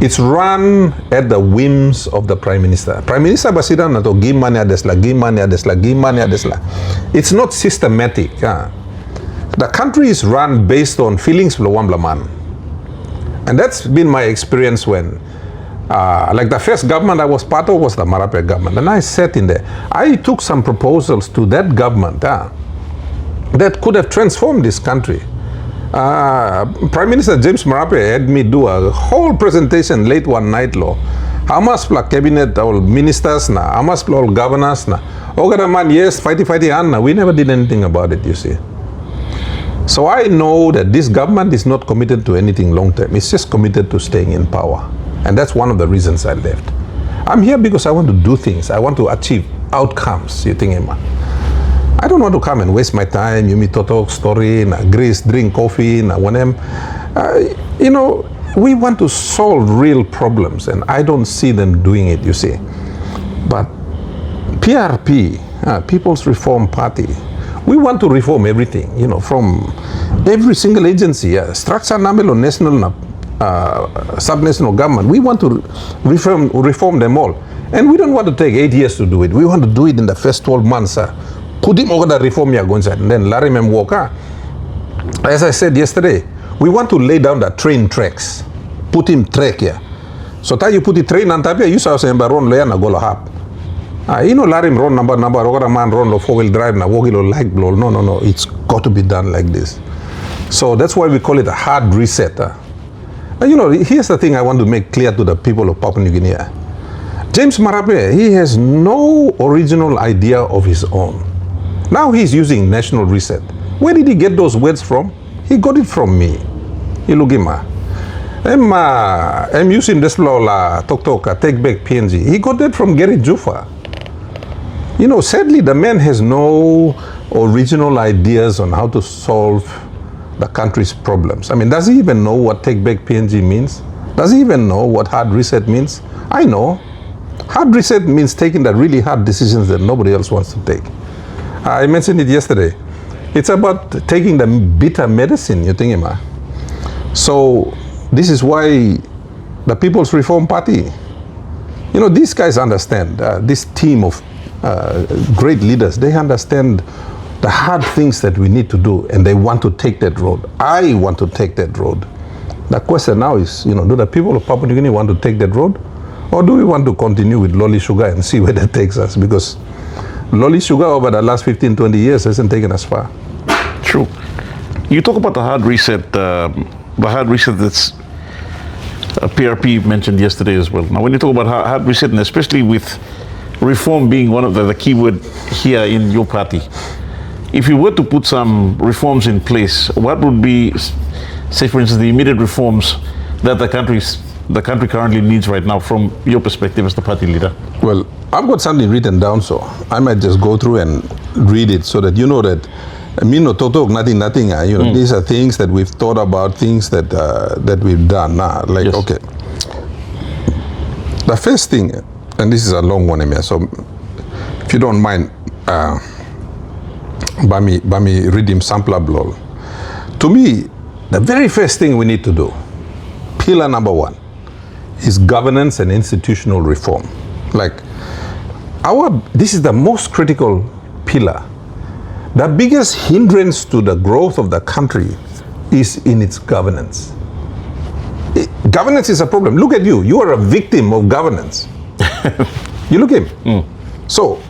It's run at the whims of the Prime Minister. Prime Minister Basira Nato give money at desla, give money at desla, give money at desla. It's not systematic. The country is run based on feelings of man. And that's been my experience when, like the first government I was part of was the Marape government. And I sat in there. I took some proposals to that government that could have transformed this country. Prime Minister James Marape had me do a whole presentation late one night law. How much cabinet all ministers na, how much all governors na. Man, yes, fighty na. We never did anything about it, you see. So I know that this government is not committed to anything long term. It's just committed to staying in power. And that's one of the reasons I left. I'm here because I want to do things. I want to achieve outcomes, you think, Emma. I don't want to come and waste my time. You meet to talk story, na grease, drink coffee, na one we want to solve real problems, and I don't see them doing it, you see. But PRP, People's Reform Party, we want to reform everything, from every single agency, structure namelo national, subnational government. We want to reform them all. And we don't want to take 8 years to do it. We want to do it in the first 12 months. Put him over the reform you're going to and then Larry Memwoka. As I said yesterday, we want to lay down the train tracks. Put him track here. So that you put the train on top here, you saw saying run leana go hap. Larry run number ogara man run lo 4-wheel drive na wogilo like blow. No. It's got to be done like this. So that's why we call it a hard reset. And here's the thing I want to make clear to the people of Papua New Guinea. James Marape, he has no original idea of his own. Now he's using national reset. Where did he get those words from? He got it from me. Ilugima. I'm using this law la Talkback take back PNG. He got that from Gary Jufa. You know, sadly, the man has no original ideas on how to solve the country's problems. I mean, does he even know what take back PNG means? Does he even know what hard reset means? I know. Hard reset means taking the really hard decisions that nobody else wants to take. I mentioned it yesterday. It's about taking the bitter medicine, you think, Ima. So this is why the People's Reform Party, you know, these guys understand, this team of great leaders, they understand the hard things that we need to do, and they want to take that road. I want to take that road. The question now is, you know, do the people of Papua New Guinea want to take that road? Or do we want to continue with lolly sugar and see where that takes us? Because lolly sugar over the last 15, 20 years hasn't taken us far.
True. You talk about the hard reset that's PRP mentioned yesterday as well. Now, when you talk about hard reset, and especially with reform being one of the key word here in your party, if you were to put some reforms in place, what would be, say for instance, the immediate reforms that the country currently needs right now from your perspective as the party leader?
Well, I've got something written down, so I might just go through and read it so that you know that no talk, nothing. You know, these are things that we've thought about, things that that we've done. Like, yes. Okay. The first thing, and this is a long one, Emir, so if you don't mind, Bami reading sampler blow. To me, the very first thing we need to do, pillar number one, is governance and institutional reform. Like, this is the most critical pillar. The biggest hindrance to the growth of the country is in its governance. Governance is a problem. Look at you. You are a victim of governance. You look at him. So,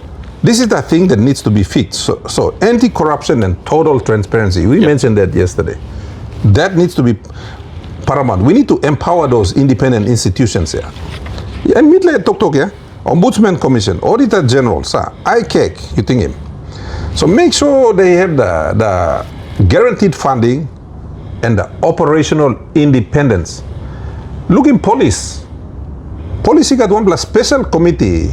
this is the thing that needs to be fixed. So anti-corruption and total transparency. We mentioned that yesterday. That needs to be paramount. We need to empower those independent institutions here. And midlay talk here. Ombudsman Commission, Auditor General, sir, ICAC, you think him. So make sure they have the guaranteed funding and the operational independence. Look in police. Police got one plus special committee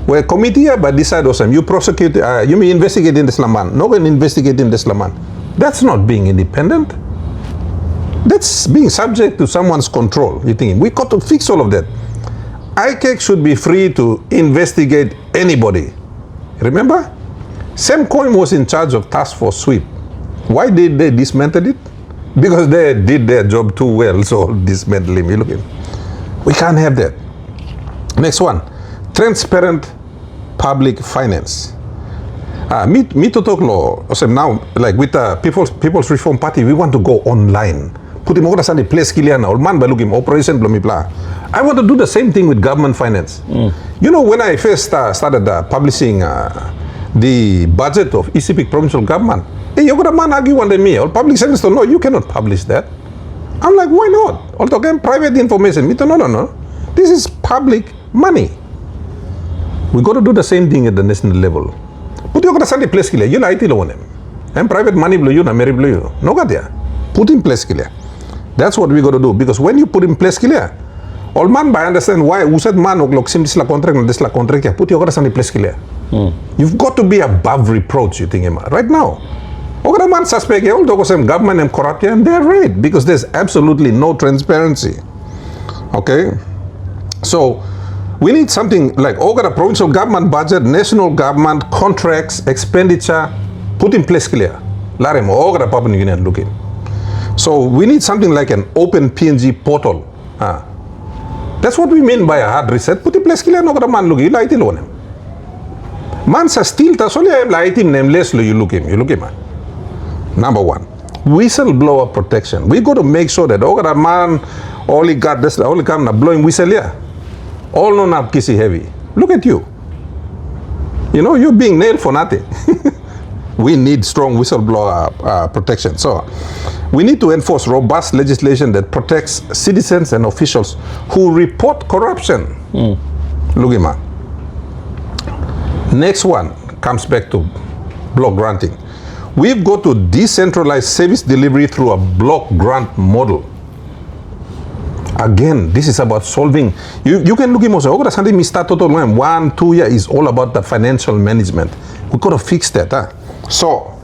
where committee but decide also you prosecute, you may investigate in the Slaman. No one investigate in the Slaman. That's not being independent. That's being subject to someone's control. You think we got to fix all of that. ICAC should be free to investigate anybody. Remember? Sam Coyne was in charge of Task Force Sweep. Why did they dismantle it? Because they did their job too well, so dismantle him. You look at him. We can't have that. Next one, transparent public finance. Me to talk law. So now, like with the People's Reform Party, we want to go online. Put him over the place Cullighan or man by looking operation blomipla. I want to do the same thing with government finance. You know, when I first started publishing the budget of East Sepik provincial government, hey, you got a man argue under me or public service to no, you cannot publish that. I'm like, why not? Also, again, private information. Me to no. This is public money. We got to do the same thing at the national level. Put you got a Sunday place Cullighan. You know, IT loan him. And private money blue you, na Mary blue you. No got there. Put in place Cullighan. That's what we got to do, because when you put in place Cullighan, all man by understand why usad man og sim this la contract and this la contract. Put your in place Cullighan. You've got to be above reproach, you think, right now. Ogara man suspect all the same government and corrupt and they're right because there's absolutely no transparency. Okay? So we need something like Ogara provincial government budget, national government, contracts, expenditure, put in place Cullighan. Laremo, Ogara Papua New Guinea looking. So we need something like an open PNG portal. That's what we mean by a hard reset. Put in place Cullighan Ogara man look, you like it on him. Man sa still ta solely I'm like him nameless you look him, man. Number one, whistleblower protection. We got to make sure that Ogara man only got this, only come na blowing whistle here. All no na kissy heavy. Look at you. You know, you're being nailed for nothing. We need strong whistleblower protection. So we need to enforce robust legislation that protects citizens and officials who report corruption. Look, man. Next one comes back to block granting. We've got to decentralize service delivery through a block grant model. Again, this is about solving. You can look at most. Okay, something we start total 1, 2 years is all about the financial management. We've got to fix that. So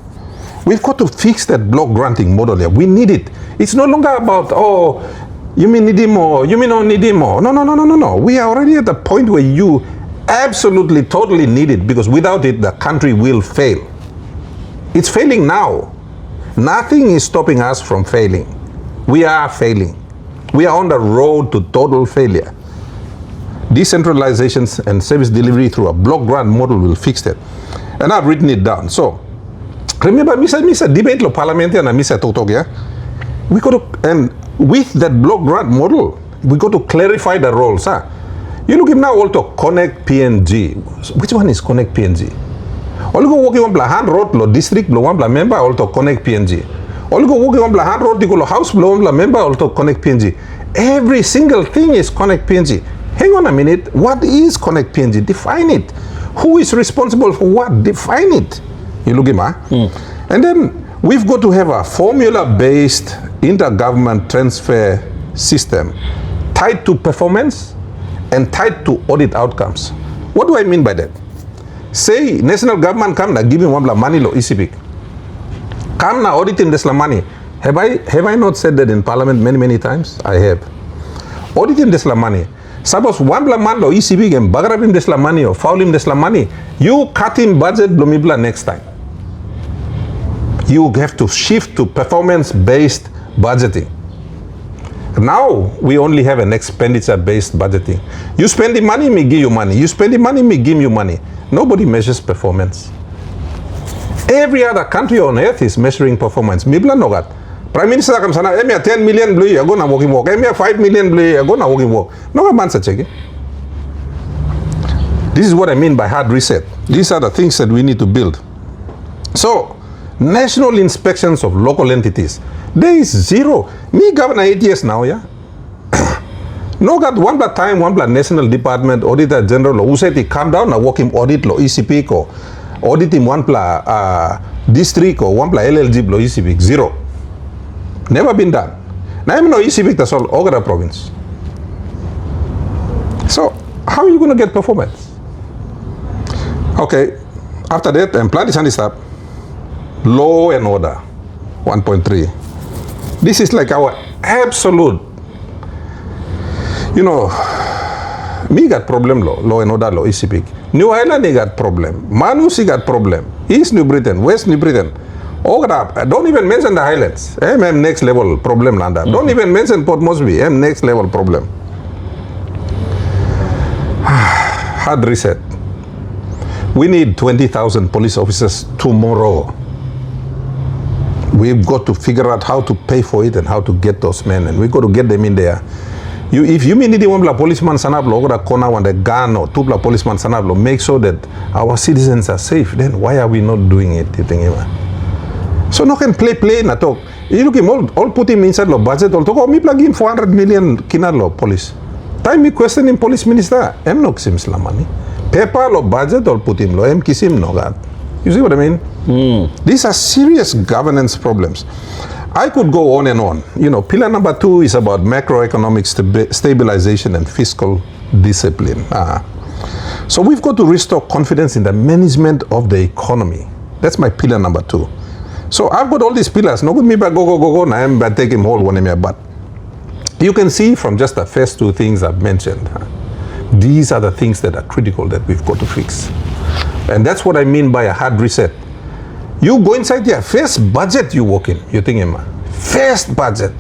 we've got to fix that block granting model here. We need it. It's no longer about, oh, you may need him more, you may not need him more. No. We are already at the point where you absolutely, totally need it, because without it, the country will fail. It's failing now. Nothing is stopping us from failing. We are failing. We are on the road to total failure. Decentralization and service delivery through a block grant model will fix that. And I've written it down. So, remember, Mr. Debate lo Parliament and Mr. Totok, yeah? We got to, and with that block grant model, we got to clarify the roles. You look at now also Connect PNG. Which one is Connect PNG? All go working on hand road lo district lo one member also Connect PNG. All go working on hand road lo house lo one member also Connect PNG. Every single thing is Connect PNG. Hang on a minute. What is Connect PNG? Define it. Who is responsible for what? Define it. You look at me. And then we've got to have a formula-based intergovernment transfer system tied to performance and tied to audit outcomes. What do I mean by that? Say national government come na give him one money lo East Sepik. Come na auditing this money. Have I not said that in Parliament many times? I have. Auditing this money. Suppose one man lo East Sepik and bagrab him this money or foul him this money. You cut him budget blomibla next time. You have to shift to performance-based budgeting. Now we only have an expenditure-based budgeting. You spend the money, me give you money. You spend the money, me give you money. Nobody measures performance. Every other country on earth is measuring performance. Mibla nogat. Prime Minister comes sana, emia 10 million blue, you go na walking walk. Emia 5 million blue, you go na walking walk. No man such again. This is what I mean by hard reset. These are the things that we need to build. So, national inspections of local entities. There is zero. Me governor 8 years now, yeah. No got one blood time, one blood national department, auditor general, who said he come down and work him audit lo East Sepik or audit him one blood district or one blood LLG lo East Sepik. Zero. Never been done. Now I know East Sepik that's all Ogara province. So how are you going to get performance? Okay. After that, and plan is handy step. Law and order, 1.3. This is like our absolute, you know, me got problem law and order law East Sepik. New Ireland they got problem. Manus got problem. East New Britain, West New Britain. Don't even mention the Highlands. Next level problem landa. Don't even mention Port Moresby. Next level problem. Hard reset. We need 20,000 police officers tomorrow. We've got to figure out how to pay for it and how to get those men, and we've got to get them in there. If you need one policeman sanablo, or a corner one the gun or two policeman sanablo, make sure that our citizens are safe. Then why are we not doing it? You think, so no can play na talk. You look him all put him inside the budget. All talk. Oh, me plug him 400 million kinalo police. Time me question him police minister. Em no kisim money. Paper lo budget all put him lo. Em kisim no god. You see what I mean? These are serious governance problems. I could go on and on. You know, pillar number 2 is about macroeconomic stabilization and fiscal discipline. So we've got to restore confidence in the management of the economy. That's my pillar number 2. So I've got all these pillars. No good me back go. Now I'm back take him whole one in my butt. You can see from just the first 2 things I've mentioned. These are the things that are critical that we've got to fix. And that's what I mean by a hard reset. You go inside your first budget you work in. You think, first budget.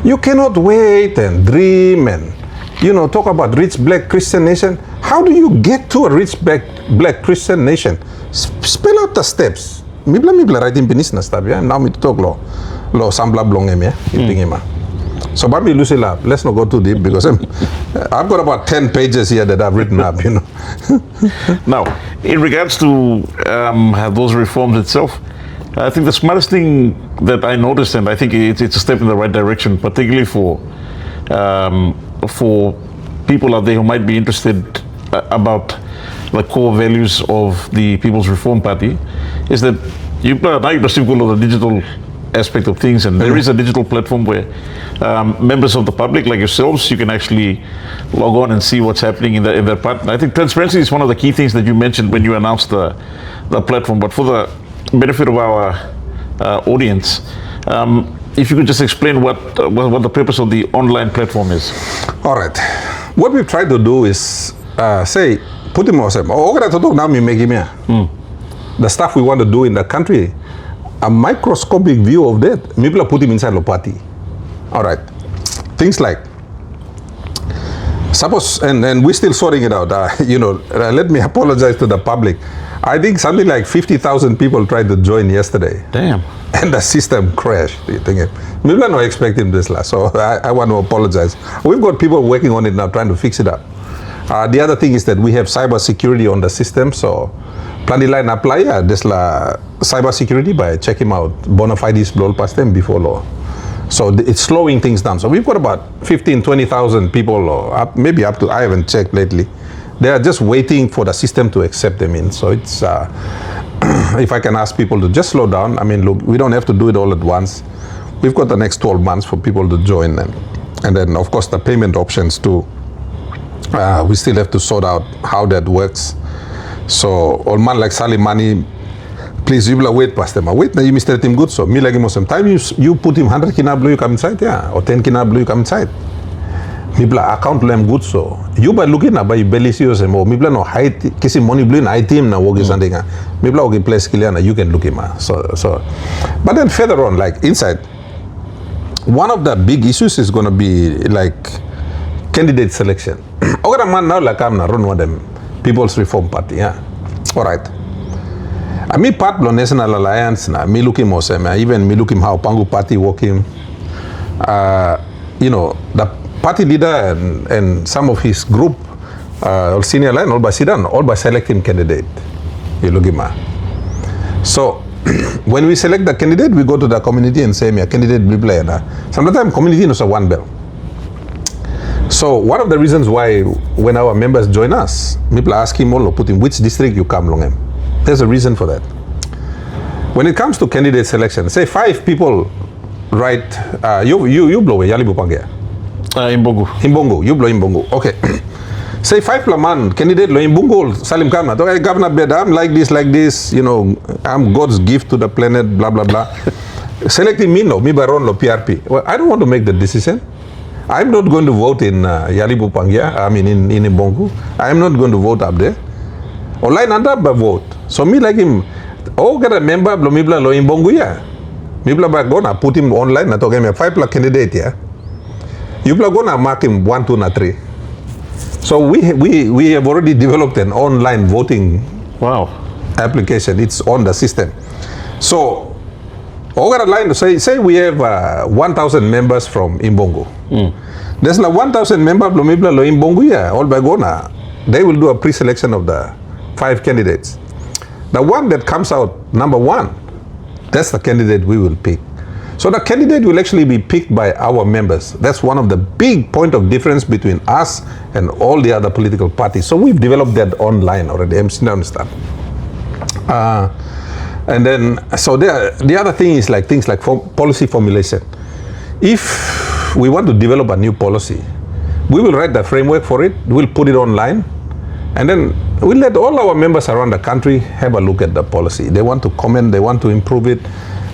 You cannot wait and dream and, you know, talk about rich black Christian nation. How do you get to a rich black Christian nation? Spell out the steps. Mibla writing penis na stuff, yeah. Now me to talk lo sambla blong yeah. You think, so Bambi Lucy Lab, let's not go too deep because I've got about 10 pages here that I've written up, you know.
Now, in regards to those reforms itself, I think the smartest thing that I noticed, and I think it's a step in the right direction, particularly for people out there who might be interested about the core values of the People's Reform Party, is that now you perceive all of the digital aspect of things, and there is a digital platform where members of the public like yourselves, you can actually log on and see what's happening in their part. And I think transparency is one of the key things that you mentioned when you announced the platform. But for the benefit of our audience, if you could just explain what the purpose of the online platform is.
All right. What we've tried to do is say, put him on the stuff we want to do in the country, a microscopic view of that. People put him inside the party. All right. Things like, suppose, and we're still sorting it out. Let me apologize to the public. I think something like 50,000 people tried to join yesterday.
Damn.
And the system crashed. People are not expecting this last, so I want to apologize. We've got people working on it now, trying to fix it up. The other thing is that we have cyber security on the system, so plan line apply this la cyber security by check him out bona fides blow past them before law. So it's slowing things down. So we've got about 20,000 people, or maybe up to, I haven't checked lately. They are just waiting for the system to accept them in. So it's, if I can ask people to just slow down. I mean, look, we don't have to do it all at once. We've got the next 12 months for people to join them. And then, of course, the payment options too. We still have to sort out how that works. So, all man like Sally Money, please, you will wait past them. Wait, now you Mr. Tim good. So, me like him some time, you put him 100 kina blue, you come inside, yeah, or 10 kina blue, you come inside. Mibla account lem good so you by looking at by belly serious and more mibla no height kissing money blue na team na wogi something mibla wogi place kiliana you can look him so but then further on like inside one of the big issues is going to be like candidate selection. Ogara man now like I'm na run one them People's Reform Party, yeah. All right. I me part of National Alliance na me looking most even me looking how Pangu Party working. The party leader and some of his group, senior line, all by sit-down, all by selecting candidate. You look him. So when we select the candidate, we go to the community and say, "Me a candidate blah blah." Sometimes community knows a one bell. So one of the reasons why when our members join us, people ask him all put in which district you come along him. There's a reason for that. When it comes to candidate selection, say 5 people write you blow Yalibu Pangia. Imbongo, you blow Imbongo. Okay. Say 5 laman candidate lo Imbongo Salim Kamna. Okay, Governor Bed, I'm like this, I'm God's gift to the planet, blah blah blah. Selecting me no, me baron lo PRP. Well, I don't want to make the decision. I'm not going to vote in Yalibu Pangia, I mean in Imbongo. I'm not going to vote up there. Online anda ba vote. So me like him, get a member blo mibla lo Imbongo ya. Mibla ba gonna put him online na toge me 5 candidate ya. You gonna mark him 1, 2, and 3. So we have already developed an online voting application. It's on the system. So over the line, say we have 1,000 members from Imbongo. There's like 1,000 members from Imbongo. Yeah, all by Gona. They will do a pre-selection of the 5 candidates. The one that comes out number 1, that's the candidate we will pick. So the candidate will actually be picked by our members. That's one of the big point of difference between us and all the other political parties. So we've developed that online already. Understand? And then, so the other thing is like things like policy formulation. If we want to develop a new policy, we will write the framework for it. We'll put it online, and then we'll let all our members around the country have a look at the policy. They want to comment. They want to improve it.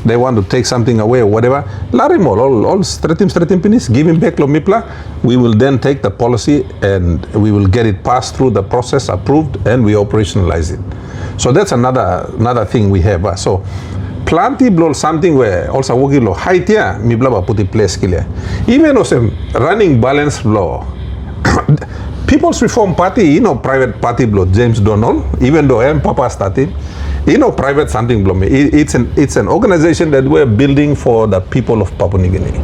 They want to take something away or whatever. Larimol, all stratim pinis, give him back Lomipla. We will then take the policy and we will get it passed through the process, approved, and we operationalize it. So that's another thing we have. So plenty blow something where also working low height here, mi blaba put in place killer. Even also running balance blow. People's Reform Party, private party blow James Donald, even though I'm Papa started. Private something blow me. It's an organization that we're building for the people of Papua New Guinea.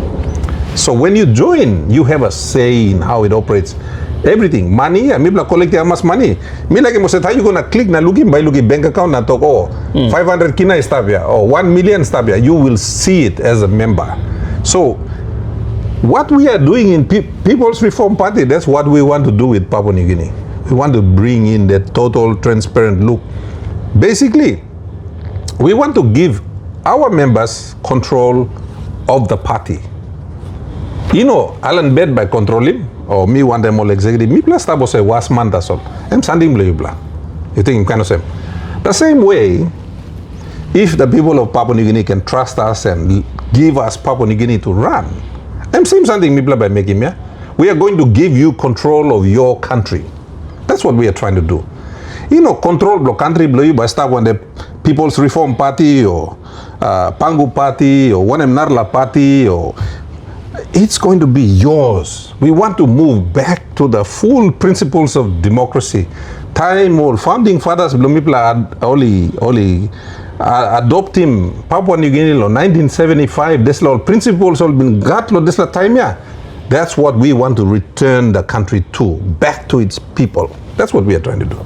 So when you join, you have a say in how it operates. Everything, money, me bla collect how much money. Me like mo say you gonna click na looking by looking bank account na talk 500 kina stabia or 1 million stabia. You will see it as a member. So what we are doing in People's Reform Party, that's what we want to do with Papua New Guinea. We want to bring in that total transparent look. Basically, We want to give our members control of the party. You know, Allan Bird by control him, or me want them all executive. Me plus tabo say was man that's all. I'm sending blue blah. You think kind of same? The same way, if the people of Papua New Guinea can trust us and give us Papua New Guinea to run, I'm saying something me by making me. We are going to give you control of your country. That's what we are trying to do. You know, control the country blue by start when the People's Reform Party or Pangu Party or Narla Party or it's going to be yours. We want to move back to the full principles of democracy. Time old founding fathers Blumipla only adopting Papua New Guinea law 1975. This law principles all been got law this time yeah. That's what we want to return the country to, back to its people. That's what we are trying to do.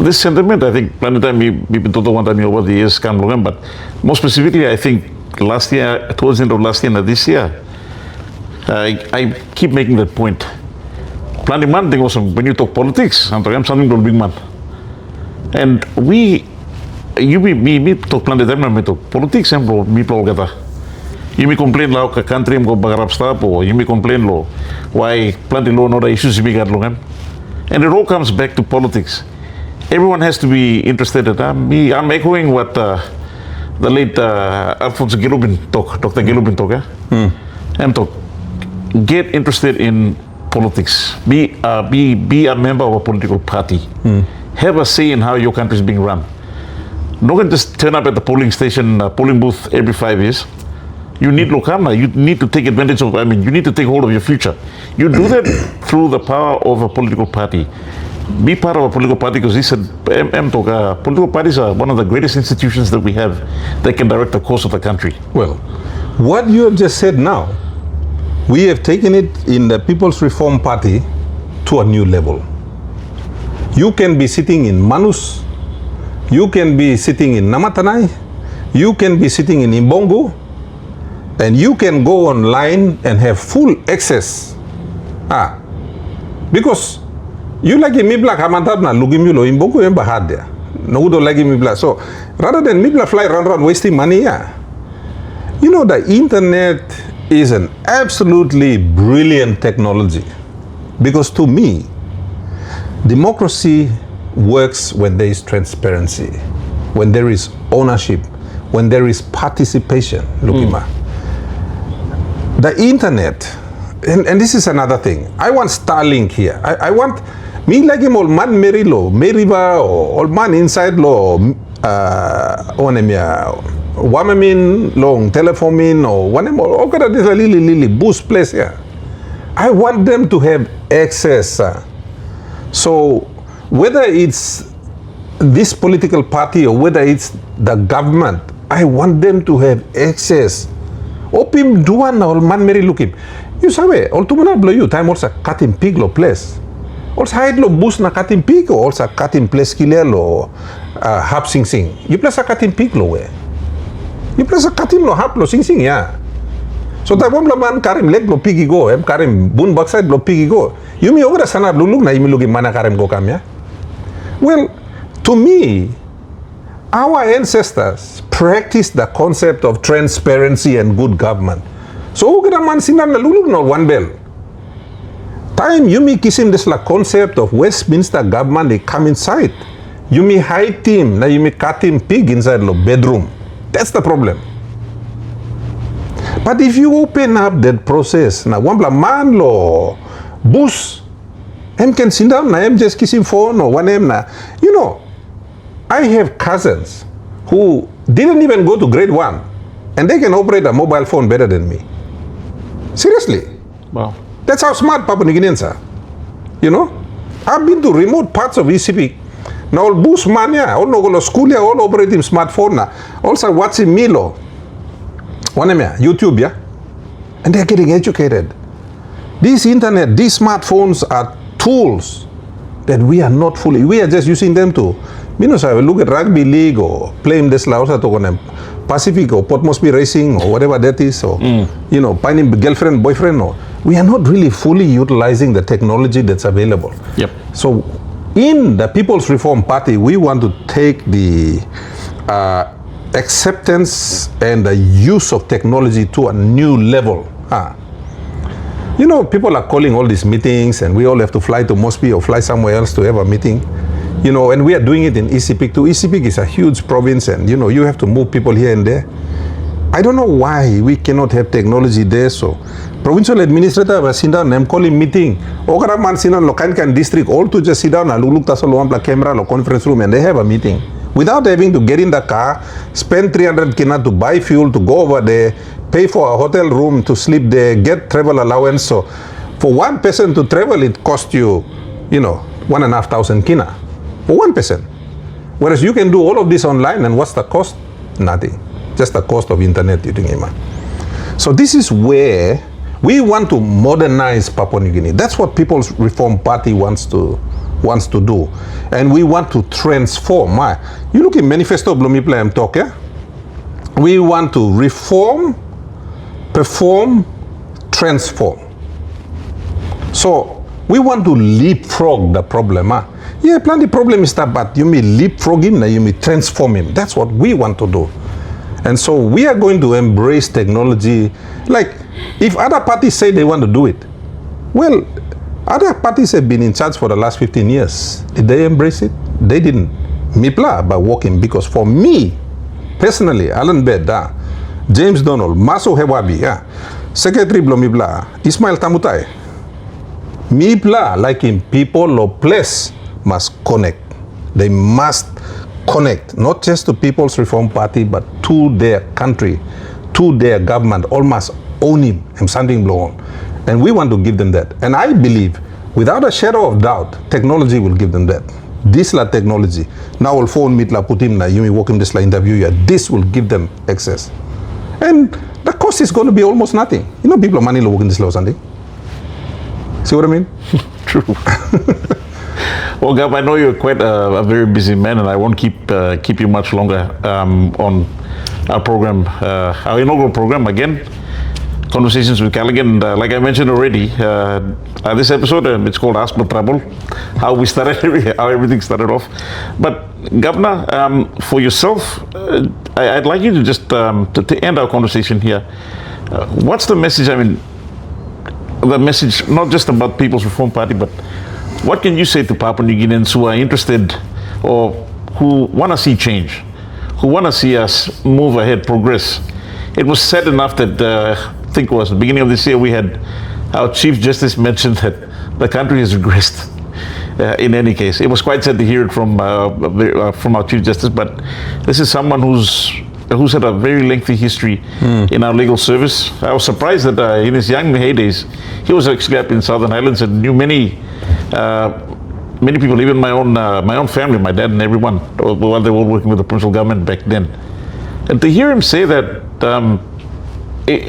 This sentiment, I think, plenty time we've been told one time over the years, but more specifically, I think last year, towards the end of last year and this year, I keep making that point. Plenty man thing also when you talk politics, I'm something called big man, and me talk plenty time, me talk politics, and me talk together. You may complain like a country go bagarap stop, or you may complain lo why plenty law and other issues we got long, and it all comes back to politics. Everyone has to be interested in that. I'm echoing what the late Alphonse Gilubin talk, Dr. Gilubin talk. I'm talk. Get interested in politics. Be a member of a political party. Have a say in how your country is being run. Don't just turn up at the polling station, polling booth every 5 years. You need Lokana. You need to take advantage of. You need to take hold of your future. You do that through the power of a political party. Be part of a political party because he said, political parties are one of the greatest institutions that we have that can direct the course of the country.
Well, what you have just said now, we have taken it in the People's Reform Party to a new level. You can be sitting in Manus, you can be sitting in Namatanai, you can be sitting in Imbongo, and you can go online and have full access. Because you like me black hamantabna lugimilo Imbongo and Bahadia. No do like me black. So rather than me fly around wasting money, you know, the internet is an absolutely brilliant technology. Because to me, democracy works when there is transparency, when there is ownership, when there is participation. Lukima. The internet, and this is another thing. I want Starlink here. I want me like him old man Merilo, Meriva, or old man inside law, Wamamin, long telephonin, or one more. Okay, that is a lily boost place here. I want them to have access. So whether it's this political party or whether it's the government, I want them to have access. Opim duan or man meri lookim. You sabe, all tumana blow you time also cutting pig lo place. Also hide lo bus na cutting pig or also cutting place killer lo hap sing sing. You place a cutting pig lo we. You place a cutting lo hap lo sing sing yeah. So that one man karim leg lo piggy go, karim bun backside lo piggy go. You me over the sana blue look na you me looking mana karim go kam yeah. Well, to me, our ancestors practiced the concept of transparency and good government. So ugra man sinan na lulug no one bell. Time you me kisim this la concept of Westminster government they come inside. You me hide him, na you me cut him pig inside the bedroom. That's the problem. But if you open up that process, na wambla man lo bus, em can sit down na em just kiss him phone or one em na. You know, I have cousins who didn't even go to grade 1 and they can operate a mobile phone better than me. Seriously.
Wow.
That's how smart Papua New Guineans are. You know? I've been to remote parts of East Sepik. Now all bus man ya, all no go school ya, all operating smartphone na. Also watching Milo. One em ya, YouTube ya. And they're getting educated. This internet, these smartphones are tools that we are not fully, we are just using them to, look at rugby league or playing this lausa to Pacific or Port Moresby racing or whatever that is, or you know, finding girlfriend, boyfriend, or we are not really fully utilizing the technology that's available.
Yep.
So in the People's Reform Party, we want to take the acceptance and the use of technology to a new level. You know, people are calling all these meetings and we all have to fly to Mosby or fly somewhere else to have a meeting. You know, and we are doing it in East Sepik too. East Sepik is a huge province and, you know, you have to move people here and there. I don't know why we cannot have technology there. So, provincial administrator was sit down and call him meeting. Okara man sit down Lokankan district all to just sit down and look at the camera or conference room and they have a meeting. Without having to get in the car, spend 300 kina to buy fuel to go over there, pay for a hotel room to sleep there, get travel allowance. So, for one person to travel, it costs you, you know, 1,500 kina. For one person. Whereas you can do all of this online and what's the cost? Nothing. Just the cost of internet, you think, man. So this is where we want to modernize Papua New Guinea. That's what People's Reform Party wants to do. And we want to transform. You look in Manifesto Blomipla I'm talking. We want to reform, perform, transform. So we want to leapfrog the problem. Yeah, plenty problem is that, but you may leapfrog him, you may transform him. That's what we want to do. And so we are going to embrace technology. Like, if other parties say they want to do it, well, other parties have been in charge for the last 15 years. Did they embrace it? They didn't. Mipla by walking, because for me, personally, Allan Bird, James Donald, Maso Hewabi, Secretary Blomibla, Ismail Tamutai, Mipla, like in people or place, must connect. They must connect, not just to People's Reform Party, but to their country, to their government, almost own him and something blow on. And we want to give them that. And I believe, without a shadow of doubt, technology will give them that. This la technology. Now will phone meet la put him na you may walk him this la interview you. This will give them access. And the cost is going to be almost nothing. You know, people are money walking this law Sunday. See what I mean?
True. Well, Gab, I know you're quite a very busy man, and I won't keep you much longer on our program, our inaugural program again, Conversations with Cullighan. Like I mentioned already, this episode it's called Ask Blo Trabol, how we started, how everything started off. But Governor, for yourself, I'd like you to just to end our conversation here. What's the message? I mean, the message not just about People's Reform Party, but what can you say to Papua New Guineans who are interested or who want to see change, who want to see us move ahead, progress? It was sad enough that I think it was the beginning of this year we had our Chief Justice mentioned that the country has regressed. In any case, it was quite sad to hear it from our Chief Justice, but this is someone who's had a very lengthy history in our legal service. I was surprised that in his young heydays, he was actually up in Southern Highlands and knew many people, even my own family, my dad and everyone, while they were working with the provincial government back then. And to hear him say that,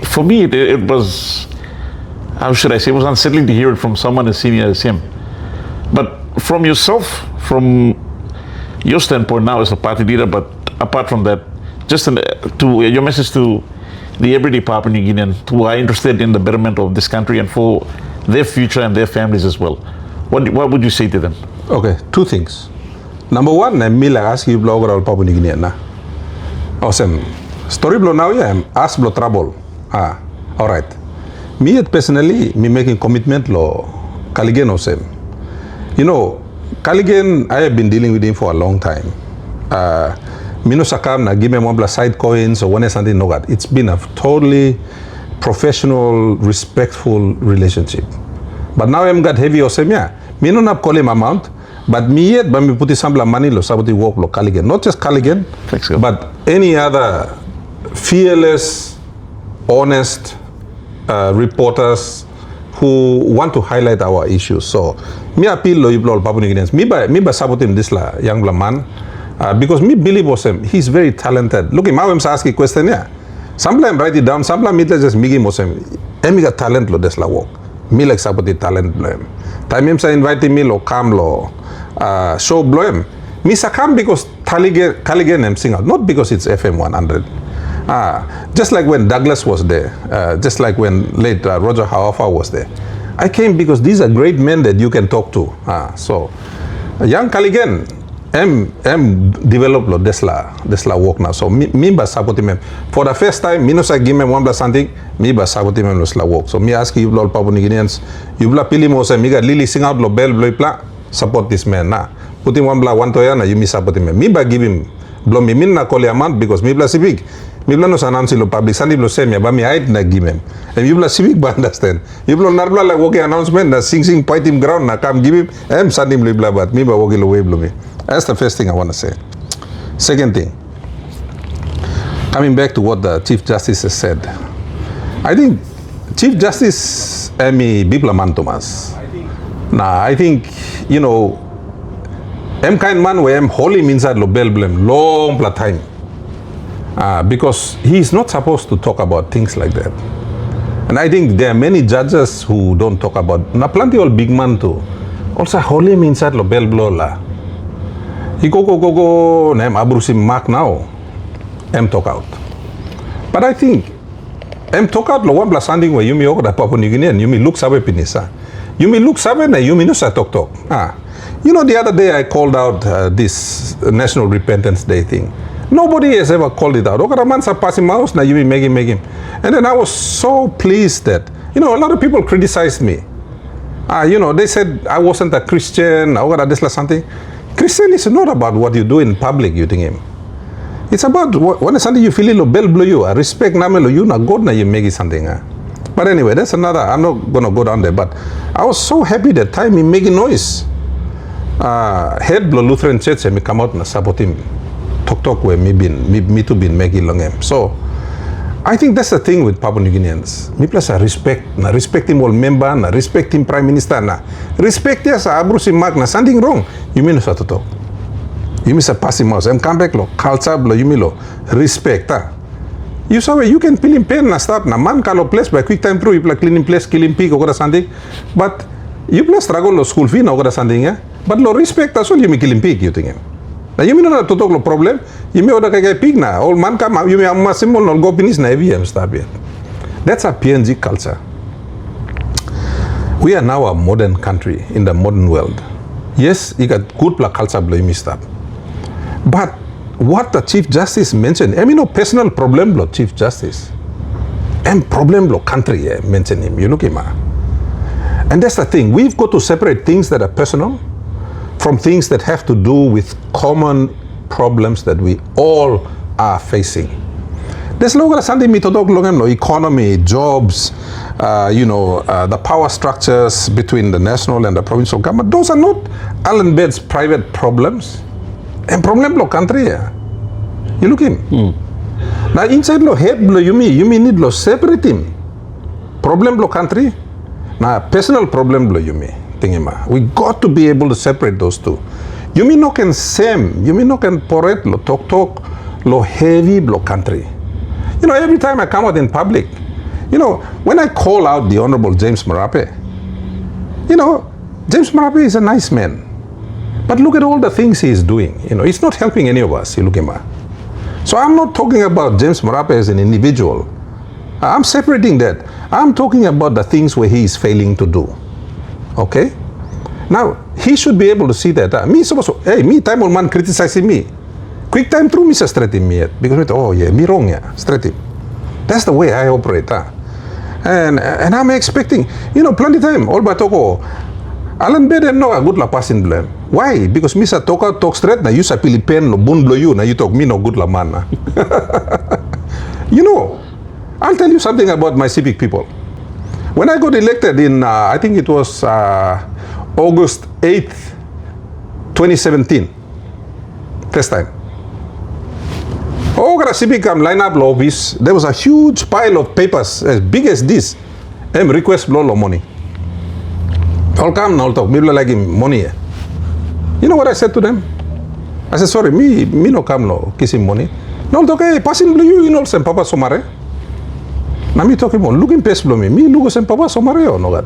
for me, it was, how should I say, it was unsettling to hear it from someone as senior as him. But from yourself, from your standpoint now as a party leader, but apart from that, just to your message to the everyday Papua New Guinean who are interested in the betterment of this country and for their future and their families as well, what would you say to them?
Okay, two things. Number one, I'm asking you blogger or Papua New Guinea na. Awesome. Story blow now, yeah, ask Blo Trabol. All right. Me personally, me making commitment lo Cullighan awesome. You know, Cullighan, I have been dealing with him for a long time. Mino sakam na give me one side coins or one something no that. It's been a totally professional, respectful relationship. But now I'm got heavy awesome, yeah. Me no call him amount, but me yet, but me put some money lo saboti work lo Cullighan. Not just Cullighan, but any other fearless, honest reporters who want to highlight our issues. So, me appeal lo iblo Papua New Guineans. Me by saboting this la young man because me believe him. He's very talented. Look, I am asking question yeah. Sometimes write it down. Sometimes me just migi mosem. Emi got talent lo this la work. Me like saboting talent lo him. Time him say inviting me lo come lo show blow him. Me sakam because Cullighan am sing out, not because it's FM100. Just like when Douglas was there, just like when late Roger Hawafa was there. I came because these are great men that you can talk to. So Young Cullighan, develop lo desla work now. So me ba support him. For the first time, me no say give me one plus something, me ba support him lo sla work. So me ask you lo Papua New Guineans, you bla pili mo say me ga lili sing out lo bell blo pla support this man na. Put him one bla one toya na you me support him. Me ba give him blo me min na call amount because me bla civic. Me bla no announce lo public sandi blo say me ba me height na give him. And you bla civic ba understand. You bla narbla la work announcement na sing point him ground na come give him sandi blo bla but me ba work lo way blo me. That's the first thing I want to say. Second thing, coming back to what the Chief Justice has said, I think Chief Justice Emi Biplaman Thomas. Now, I think, you know, kind man where hold him inside lo bell blame long time. Because he is not supposed to talk about things like that. And I think there are many judges who don't talk about, na plenty old big man too. Also hold him inside lo bell blow la. He go, name abrusim mark now. Talk out. But I think, talk out lo one plus something where you me the Papua New Guinea and you me look sabe pinisa. You me look sabe na you me no sa talk. You know, the other day I called out this National Repentance Day thing. Nobody has ever called it out. Okara man sa passing mouse na you me make him. And then I was so pleased that, you know, a lot of people criticized me. You know, they said I wasn't a Christian, okara this la something. Christian is not about what you do in public, you think him. It's about when something you feel lo bell blow you, respect namelo you na God na you make it something. But anyway, that's another, I'm not gonna go down there, but I was so happy that time he making noise. Head Blo Lutheran Church me come out na support him. Talk where me too been making long him. So I think that's the thing with Papua New Guineans. Me plus respect him all member, na respect him prime minister, na respect ya sa abrusi mark na something wrong. You mean sa to? You mean sa passing mouse. Come back lo, culture blo, you mean lo, respect You saw you can peel him pen na stop na man kalo place by quick time through you play cleaning place, killing pig or something. But you plus struggle lo school fee na or something But lo respect as well you me killing pig you think Na you mean na to talk lo problem. You may order kay pig na. All man come you may amma symbol no go pinis na EVM stop here. That's a PNG culture. We are now a modern country in the modern world. Yes, you got good culture blame stuff. But what the Chief Justice mentioned, I mean no personal problem lo Chief Justice. And problem lo country mention him. You look him. And that's the thing. We've got to separate things that are personal from things that have to do with common problems that we all are facing. There's something economy, jobs, the power structures between the national and the provincial government. Those are not Allan Bird's private problems. And problem lo country. You look him. Now inside lo head lo you need lo separate him. Problem lo country. Now personal problem lo you me. We got to be able to separate those two. You mean no can same, you mean no can porret lo talk lo heavy lo country. You know, every time I come out in public, you know, when I call out the Honorable James Marape, you know, James Marape is a nice man. But look at all the things he is doing. You know, he's not helping any of us. You look at him. So I'm not talking about James Marape as an individual. I'm separating that. I'm talking about the things where he is failing to do. Okay? Now, he should be able to see that. Me supposed to, hey, me time old man criticizing me. Quick time through me sa straight him yet. Because, oh yeah, me wrong yeah, straight him. That's the way I operate. And I'm expecting, you know, plenty time, all by toko. Allan Bird no a good la passing blame. Why? Because me sa talk straight na you sa Philippine lo bun blow you na you talk me no good la man na. You know, I'll tell you something about my civic people. When I got elected in, I think it was August 8th, 2017, first time. Oh, civic line up office, there was a huge pile of papers as big as this. Request blow lo money. All come now talk, me like him money. You know what I said to them? I said, sorry, me no come no kiss him money. No talk, hey, passing blue you know sem papa somare. Now me talking about looking past blow me look sem papa somare or no that.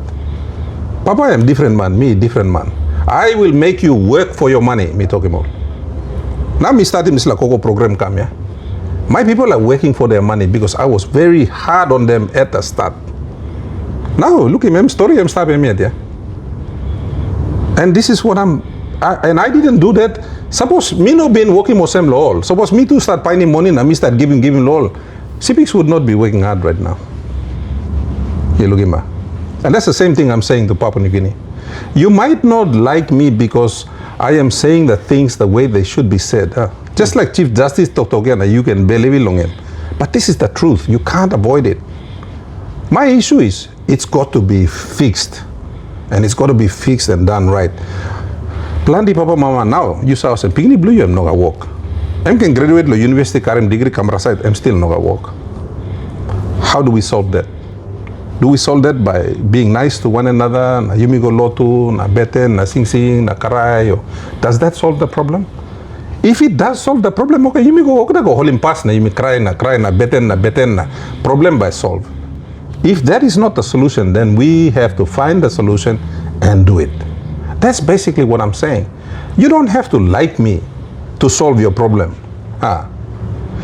Papa I am different man, me different man. I will make you work for your money, me talking about. Now me starting this like Coco program come yeah. My people are working for their money because I was very hard on them at the start. Now look at him story I'm stopping me at yeah. And this is what I'm And I didn't do that. Suppose me no been working more same law. Suppose me to start finding money and me start giving law. Sepiks would not be working hard right now. And that's the same thing I'm saying to Papua New Guinea. You might not like me because I am saying the things the way they should be said. Just like Chief Justice Talkback, you can believe it. But this is the truth. You can't avoid it. My issue is it's got to be fixed. And it's got to be fixed and done right. Plan di Papa Mama now, you saw and Pigni Blue, I'm not work. I can graduate the university Karim degree camera site, I'm still not work. How do we solve that? Do we solve that by being nice to one another? Na yumigo lotu, na beten, na sing, na karay. Does that solve the problem? If it does solve the problem, okay, yumigo go holding pass na yumi cry, na beten, na problem by solve. If that is not the solution, then we have to find the solution and do it. That's basically what I'm saying. You don't have to like me to solve your problem.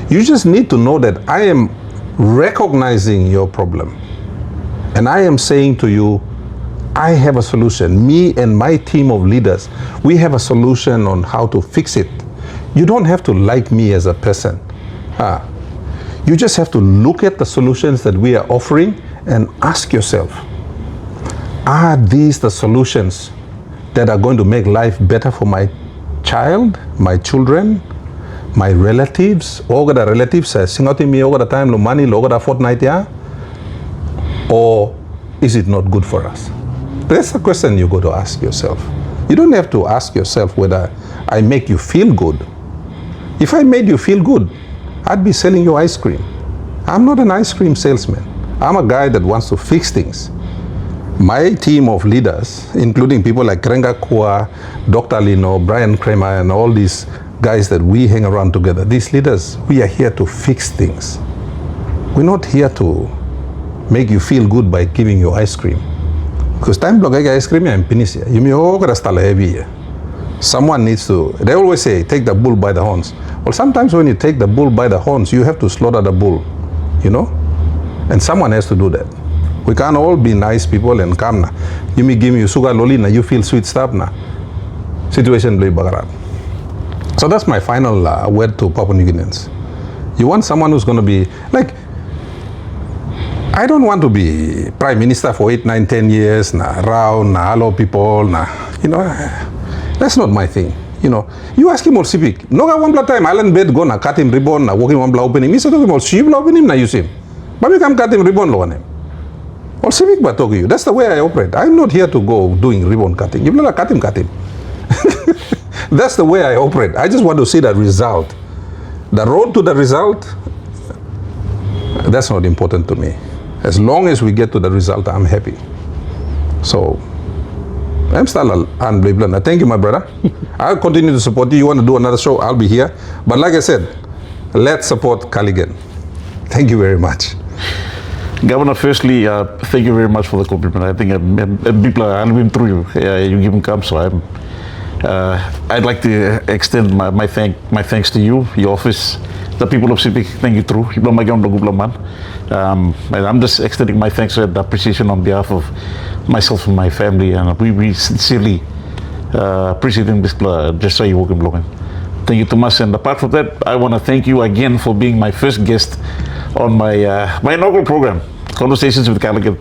You just need to know that I am recognizing your problem. And I am saying to you, I have a solution. Me and my team of leaders, we have a solution on how to fix it. You don't have to like me as a person. You just have to look at the solutions that we are offering and ask yourself, are these the solutions that are going to make life better for my child, my children, my relatives, all the relatives, singoti me all the time, lo money, lo the fortnight, or is it not good for us? That's the question you got to ask yourself. You don't have to ask yourself whether I make you feel good. If I made you feel good, I'd be selling you ice cream. I'm not an ice cream salesman. I'm a guy that wants to fix things. My team of leaders, including people like Krenga Kua, Dr. Lino, Brian Kramer, and all these guys that we hang around together, these leaders, we are here to fix things. We're not here to make you feel good by giving you ice cream. Because time block ice cream and pinisia. You may all heavy. Someone needs to, they always say, take the bull by the horns. Well, sometimes when you take the bull by the horns, you have to slaughter the bull, And someone has to do that. We can't all be nice people and come na. You may give me sugar loli na, you feel sweet stuff na. Situation blue bagarat. So that's my final word to Papua New Guineans. You want someone who's going to be, like, I don't want to be Prime Minister for 8, 9, 10 years, na round, na hello people, na, that's not my thing. You ask him all Sepik. Noga one blood time, Allan Bird go na cut him ribbon, na walking one blow opening. Mr. Talking about she blow opening, na use him. But we can cut him ribbon low on him. All Sepik but talk to you. That's the way I operate. I'm not here to go doing ribbon cutting. You blow cut him. That's the way I operate. I just want to see the result. The road to the result, that's not important to me. As long as we get to the result, I'm happy. So, I'm still unbelievable. Thank you, my brother. I'll continue to support you. You want to do another show, I'll be here. But like I said, let's support Cullighan. Thank you very much.
Governor, firstly, thank you very much for the compliment. I think people are been through you. You give them come, so I'd like to extend my thanks to you, your office, the people of Sepik. Thank you through. And I'm just extending my thanks and appreciation on behalf of myself and my family, and we sincerely appreciating this just so you welcome Logan. Thank you too much. And apart from that, I want to thank you again for being my first guest on my inaugural program, Conversations with Cullighan.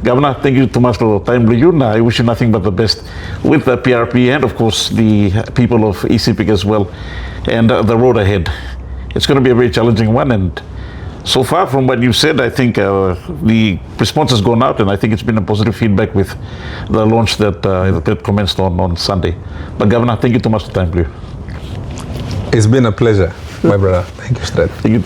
Governor, thank you too much for the time with you. I wish you nothing but the best with the PRP and of course the people of East Sepik as well, and the road ahead. It's going to be a very challenging one, and so far from what you said, I think the response has gone out, and I think it's been a positive feedback with the launch that commenced on Sunday. But Governor, thank you too much for the time, please.
It's been a pleasure, my brother. Thank you, Strat.
Thank you.